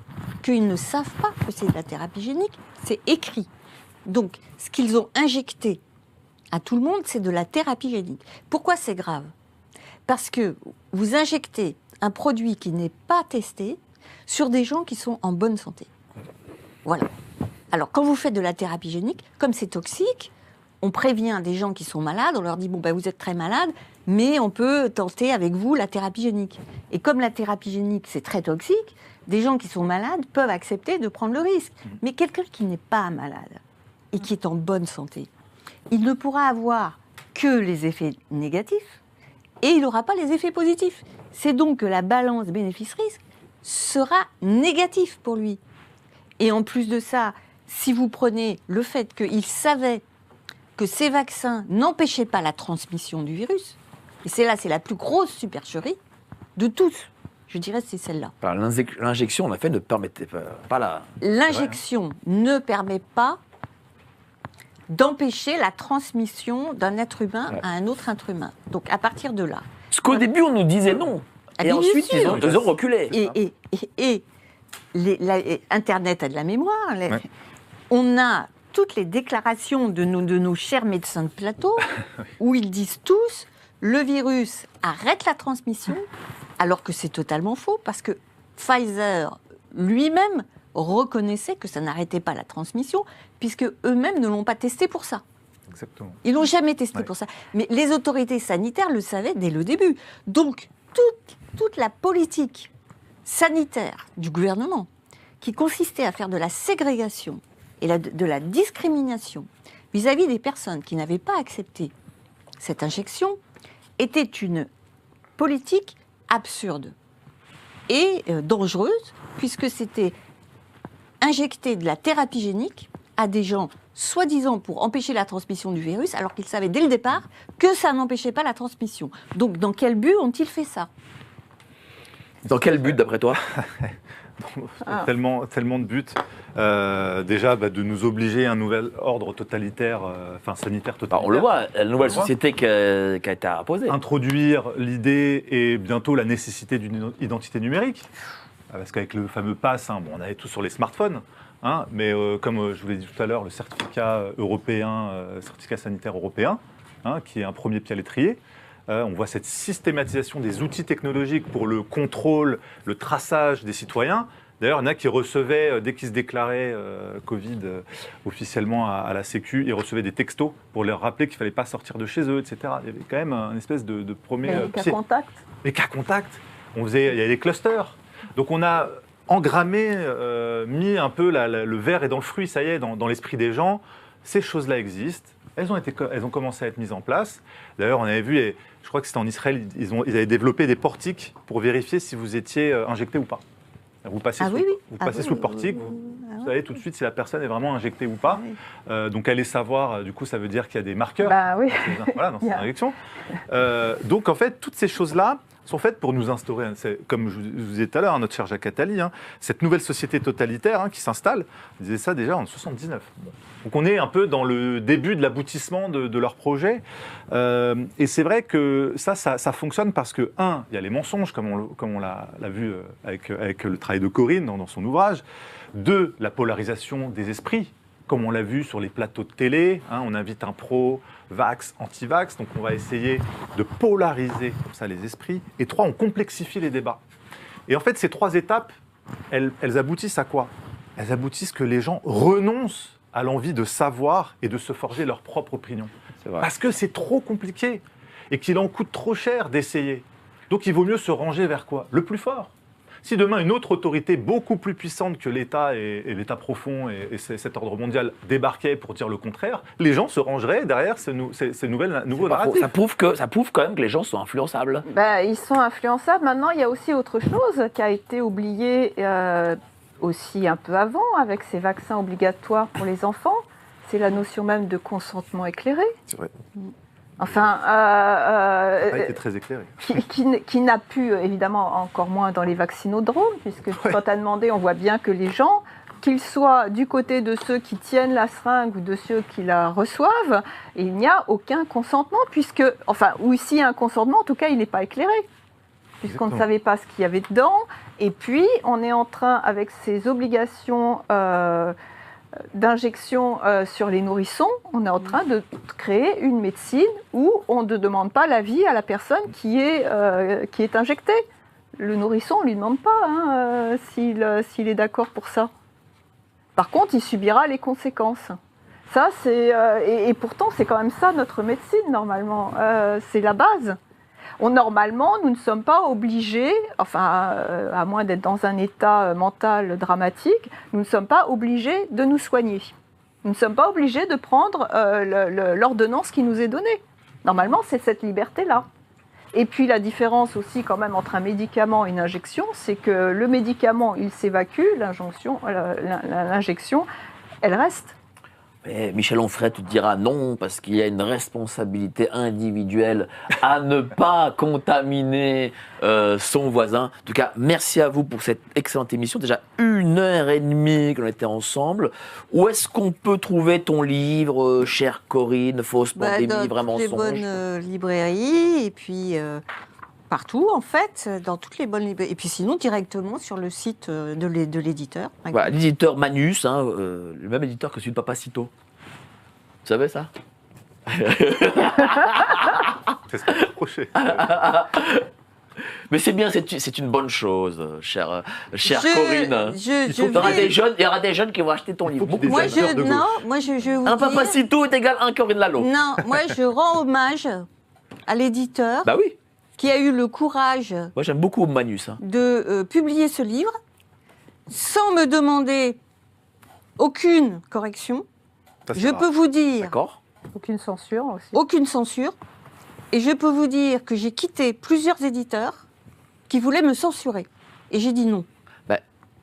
qu'ils ne savent pas que c'est de la thérapie génique, c'est écrit. Donc, ce qu'ils ont injecté à tout le monde, c'est de la thérapie génique. Pourquoi c'est grave ? Parce que vous injectez un produit qui n'est pas testé sur des gens qui sont en bonne santé. Voilà. Alors, quand vous faites de la thérapie génique, comme c'est toxique, on prévient des gens qui sont malades, on leur dit, bon, ben, vous êtes très malade, mais on peut tenter avec vous la thérapie génique. Et comme la thérapie génique, c'est très toxique, des gens qui sont malades peuvent accepter de prendre le risque. Mais quelqu'un qui n'est pas malade et qui est en bonne santé, il ne pourra avoir que les effets négatifs et il n'aura pas les effets positifs. C'est donc que la balance bénéfice-risque sera négative pour lui. Et en plus de ça, si vous prenez le fait qu'il savait que ces vaccins n'empêchaient pas la transmission du virus, et c'est la plus grosse supercherie de tous, je dirais c'est celle-là. L'injection, en effet, ne permettait pas la... L'injection ne permet pas d'empêcher la transmission d'un être humain à un autre être humain. Donc à partir de là... Parce qu'au début, on nous disait non. Et ensuite, ils ont reculé. Et Internet a de la mémoire. On a toutes les déclarations de nos chers médecins de plateau où ils disent tous le virus arrête la transmission, alors que c'est totalement faux, parce que Pfizer lui-même reconnaissait que ça n'arrêtait pas la transmission, puisque eux-mêmes ne l'ont pas testé pour ça. Exactement. Ils l'ont jamais testé pour ça. Mais les autorités sanitaires le savaient dès le début. Donc, toute la politique sanitaire du gouvernement, qui consistait à faire de la ségrégation et de la discrimination vis-à-vis des personnes qui n'avaient pas accepté cette injection, était une politique absurde et dangereuse, puisque c'était injecter de la thérapie génique à des gens soi-disant pour empêcher la transmission du virus, alors qu'ils savaient dès le départ que ça n'empêchait pas la transmission. Donc, dans quel but ont-ils fait ça ? Dans quel but, d'après toi ? Tellement de buts. Déjà, de nous obliger à un nouvel ordre totalitaire, sanitaire totalitaire. On le voit, la nouvelle société qui a été imposée. Introduire l'idée et bientôt la nécessité d'une identité numérique. Parce qu'avec le fameux pass, on avait tout sur les smartphones. Mais comme je vous l'ai dit tout à l'heure, le certificat européen, certificat sanitaire européen, qui est un premier pied à l'étrier, on voit cette systématisation des outils technologiques pour le contrôle, le traçage des citoyens. D'ailleurs, il y en a qui recevaient, dès qu'ils se déclaraient Covid officiellement à la Sécu, ils recevaient des textos pour leur rappeler qu'il ne fallait pas sortir de chez eux, etc. Il y avait quand même une espèce de premier pied. Les cas contacts. Les cas contacts. Il y avait des clusters. Donc on a engrammé, mis un peu le verre est dans le fruit, ça y est, dans l'esprit des gens. Ces choses-là existent. Elles ont commencé à être mises en place. D'ailleurs, on avait vu, et je crois que c'était en Israël, ils avaient développé des portiques pour vérifier si vous étiez injecté ou pas. Vous passez sous le portique, vous savez tout de suite si la personne est vraiment injectée ou pas. Donc aller savoir, du coup, ça veut dire qu'il y a des marqueurs dans cette injection. Donc en fait, toutes ces choses-là sont faites pour nous instaurer, comme je vous disais tout à l'heure, notre cher Jacques Attali, cette nouvelle société totalitaire qui s'installe. On disait ça déjà en 1979. Bon. Donc on est un peu dans le début de l'aboutissement de leur projet. Et c'est vrai que ça fonctionne parce que, il y a les mensonges, comme on l'a vu avec le travail de Corinne dans son ouvrage. 2, la polarisation des esprits, comme on l'a vu sur les plateaux de télé. On invite un pro-vax, anti-vax, donc on va essayer de polariser comme ça les esprits. Et 3, on complexifie les débats. Et en fait, ces 3 étapes, elles aboutissent à quoi? Elles aboutissent que les gens renoncent à l'envie de savoir et de se forger leur propre opinion. Parce que c'est trop compliqué et qu'il en coûte trop cher d'essayer. Donc il vaut mieux se ranger vers quoi? Le plus fort. Si demain une autre autorité beaucoup plus puissante que l'État et l'État profond et cet ordre mondial débarquait pour dire le contraire, les gens se rangeraient derrière ces nouveaux narratifs. Ça prouve quand même que les gens sont influençables. Ils sont influençables. Maintenant, il y a aussi autre chose qui a été oubliée aussi un peu avant avec ces vaccins obligatoires pour les enfants. C'est la notion même de consentement éclairé. C'est vrai. Enfin, a été très éclairé. Qui n'a pu, évidemment, encore moins dans les vaccinodromes, puisque quand à demander, on voit bien que les gens, qu'ils soient du côté de ceux qui tiennent la seringue ou de ceux qui la reçoivent, il n'y a aucun consentement, ou s'il y a un consentement, en tout cas, il n'est pas éclairé, puisqu'on ne savait pas ce qu'il y avait dedans. Et puis, on est en train, avec ces obligations d'injection sur les nourrissons, on est en train de créer une médecine où on ne demande pas l'avis à la personne qui est injectée. Le nourrisson, on ne lui demande pas s'il est d'accord pour ça. Par contre, il subira les conséquences. Ça, et pourtant, c'est quand même ça notre médecine, normalement. C'est la base. Normalement, nous ne sommes pas obligés, à moins d'être dans un état mental dramatique, nous ne sommes pas obligés de nous soigner. Nous ne sommes pas obligés de prendre l'ordonnance qui nous est donnée. Normalement, c'est cette liberté-là. Et puis la différence aussi quand même entre un médicament et une injection, c'est que le médicament, il s'évacue, l'injection, elle reste. Mais Michel Onfray te dira non, parce qu'il y a une responsabilité individuelle à ne pas contaminer son voisin. En tout cas, merci à vous pour cette excellente émission. Déjà 1h30 qu'on était ensemble. Où est-ce qu'on peut trouver ton livre, chère Corinne, Fausse pandémie, vrai mensonge? Dans toutes les bonnes librairies, et puis partout en fait, dans toutes les bonnes librairies. Et puis sinon directement sur le site de l'éditeur. Voilà, l'éditeur Manus, le même éditeur que celui de Papacito. Vous savez ça? C'est ce qu'on m'a reproché. Mais c'est bien, c'est une bonne chose, chère Corinne. Il y aura des jeunes qui vont acheter ton livre. Moi, je vous un Papacito est égal à un Corinne Lalo. Non, moi, je rends hommage à l'éditeur. Bah oui. Qui a eu le courage. Moi, j'aime beaucoup Manus. De publier ce livre sans me demander aucune correction. Je peux vous dire. D'accord. Aucune censure aussi. Aucune censure. Et je peux vous dire que j'ai quitté plusieurs éditeurs qui voulaient me censurer. Et j'ai dit non.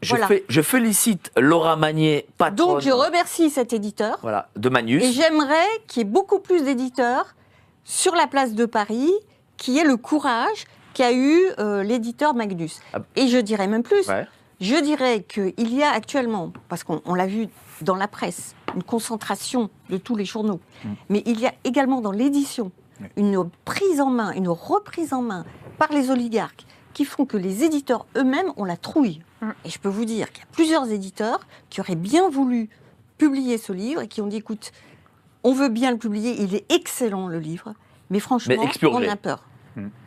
Je félicite Laura Magnier, patronne. Donc je remercie cet éditeur. Voilà, de Manus. Et j'aimerais qu'il y ait beaucoup plus d'éditeurs sur la place de Paris qui aient le courage qu'a eu l'éditeur Magnus. Et je dirais même plus. Ouais. Je dirais qu'il y a actuellement, parce qu'on l'a vu dans la presse, une concentration de tous les journaux, mais il y a également dans l'édition une prise en main, une reprise en main par les oligarques qui font que les éditeurs eux-mêmes ont la trouille. Et je peux vous dire qu'il y a plusieurs éditeurs qui auraient bien voulu publier ce livre et qui ont dit, écoute, on veut bien le publier, il est excellent le livre, mais franchement, on a peur.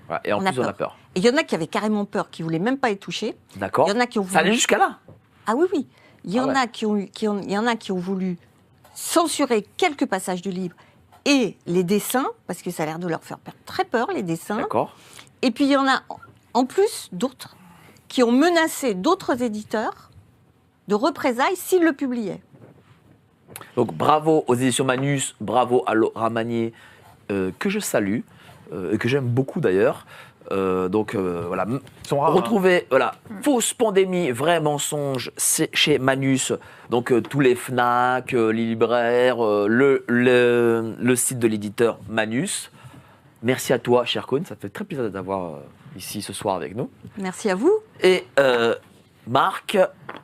Ouais, et en plus, on a peur. Et il y en a qui avaient carrément peur, qui ne voulaient même pas être touchés. D'accord. Il y en a qui ont voulu... Ça allait jusqu'à là? Ah oui, oui. Il y en a qui ont voulu censurer quelques passages du livre et les dessins, parce que ça a l'air de leur faire très peur, les dessins. D'accord. Et puis il y en a en plus d'autres qui ont menacé d'autres éditeurs de représailles s'ils le publiaient. Donc bravo aux éditions Manus, bravo à Laura Magnier, que je salue, et que j'aime beaucoup d'ailleurs. Voilà, retrouvez Fausse pandémie, vrai mensonge, c'est chez Manus. Donc tous les Fnac, les libraires, le site de l'éditeur Manus. Merci à toi, chère Corinne, ça fait très plaisir d'avoir ici ce soir avec nous. Merci à vous. Et Marc,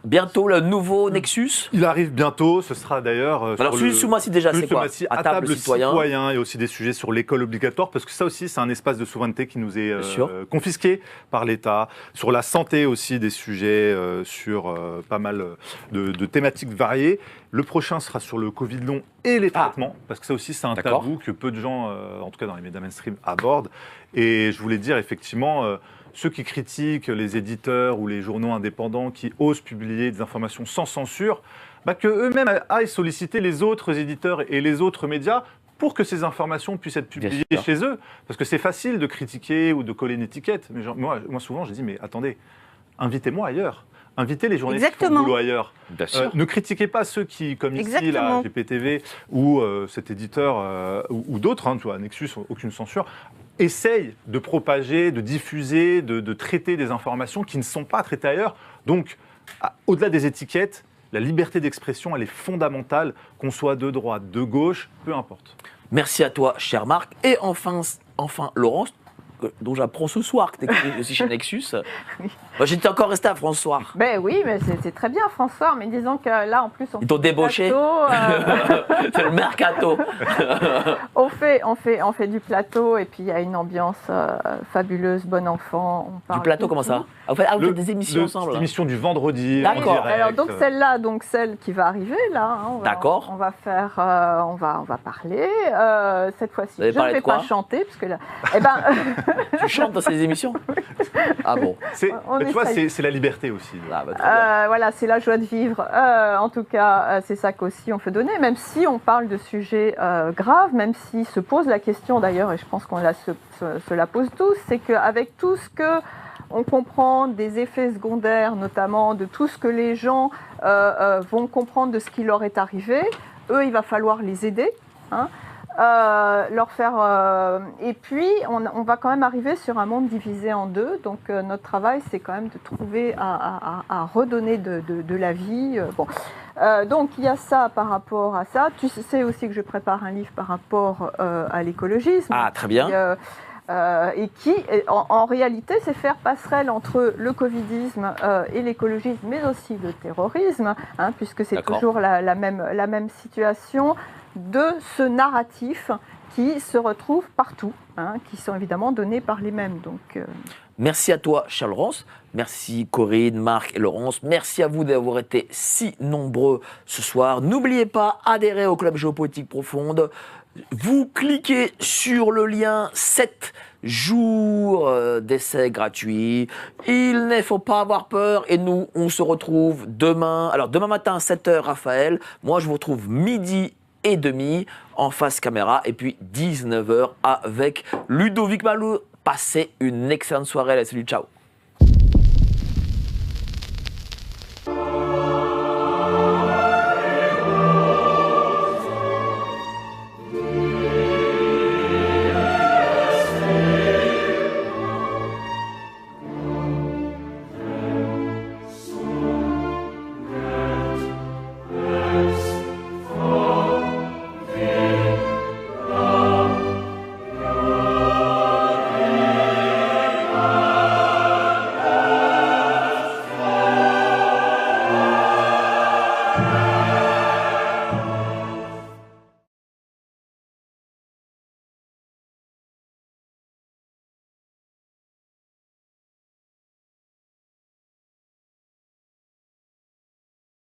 bientôt le nouveau Nexus. Il arrive bientôt, ce sera d'ailleurs... Alors celui sous moi, déjà, c'est quoi? À table citoyen et aussi des sujets sur l'école obligatoire, parce que ça aussi, c'est un espace de souveraineté qui nous est confisqué par l'État. Sur la santé aussi, des sujets sur pas mal de thématiques variées. Le prochain sera sur le Covid long et les traitements, parce que ça aussi, c'est un tabou que peu de gens, en tout cas dans les médias mainstream, abordent. Et je voulais dire, effectivement... ceux qui critiquent les éditeurs ou les journaux indépendants qui osent publier des informations sans censure, que eux-mêmes aillent solliciter les autres éditeurs et les autres médias pour que ces informations puissent être publiées chez eux. Parce que c'est facile de critiquer ou de coller une étiquette. Mais moi, souvent, je dis, mais attendez, invitez-moi ailleurs. Invitez les journalistes qui font le boulot ailleurs. Ne critiquez pas ceux qui, comme ici, la GPTV ou cet éditeur ou d'autres, tu vois, Nexus, aucune censure, essayent de propager, de diffuser, de traiter des informations qui ne sont pas traitées ailleurs. Donc, au-delà des étiquettes, la liberté d'expression, elle est fondamentale, qu'on soit de droite, de gauche, peu importe. Merci à toi, cher Marc. Et enfin Laurence, dont j'apprends ce soir que tu es aussi chez Nexus. Moi, j'étais encore resté à François. Ben oui, mais c'est très bien, François. Mais disons que là, en plus, ils t'ont débauché. C'est le mercato. on fait du plateau et puis il y a une ambiance fabuleuse, bon enfant. Du plateau, comment ça? Vous faites des émissions ensemble. L'émission du vendredi. D'accord. Alors donc celle-là, celle qui va arriver là. D'accord. On va faire, on va parler cette fois-ci. Je ne vais pas chanter parce que là, tu chantes dans ces émissions? Ah bon. Tu vois, c'est la liberté aussi. Voilà, c'est la joie de vivre. En tout cas, c'est ça qu'aussi on peut donner, même si on parle de sujets graves, même s'il se pose la question d'ailleurs, et je pense qu'on se la pose tous, c'est qu'avec tout ce que on comprend des effets secondaires, notamment de tout ce que les gens vont comprendre de ce qui leur est arrivé, eux, il va falloir les aider. Leur faire et puis on va quand même arriver sur un monde divisé en deux, donc notre travail c'est quand même de trouver à redonner de la vie. Donc il y a ça par rapport à ça. Tu sais aussi que je prépare un livre par rapport à l'écologisme. Ah, très bien. Et qui, en réalité, c'est faire passerelle entre le covidisme et l'écologisme, mais aussi le terrorisme, puisque c'est toujours la même situation de ce narratif qui se retrouve partout, qui sont évidemment donnés par les mêmes. Donc, Merci à toi, cher Laurence. Merci Corinne, Marc et Laurence. Merci à vous d'avoir été si nombreux ce soir. N'oubliez pas, adhérez au Club Géopolitique Profonde. Vous cliquez sur le lien 7 jours d'essai gratuit. Il ne faut pas avoir peur. Et nous, on se retrouve demain. Alors, demain matin, 7h, Raphaël. Moi, je vous retrouve midi et demi en face caméra. Et puis, 19h avec Ludovic Malou. Passez une excellente soirée. Salut, ciao.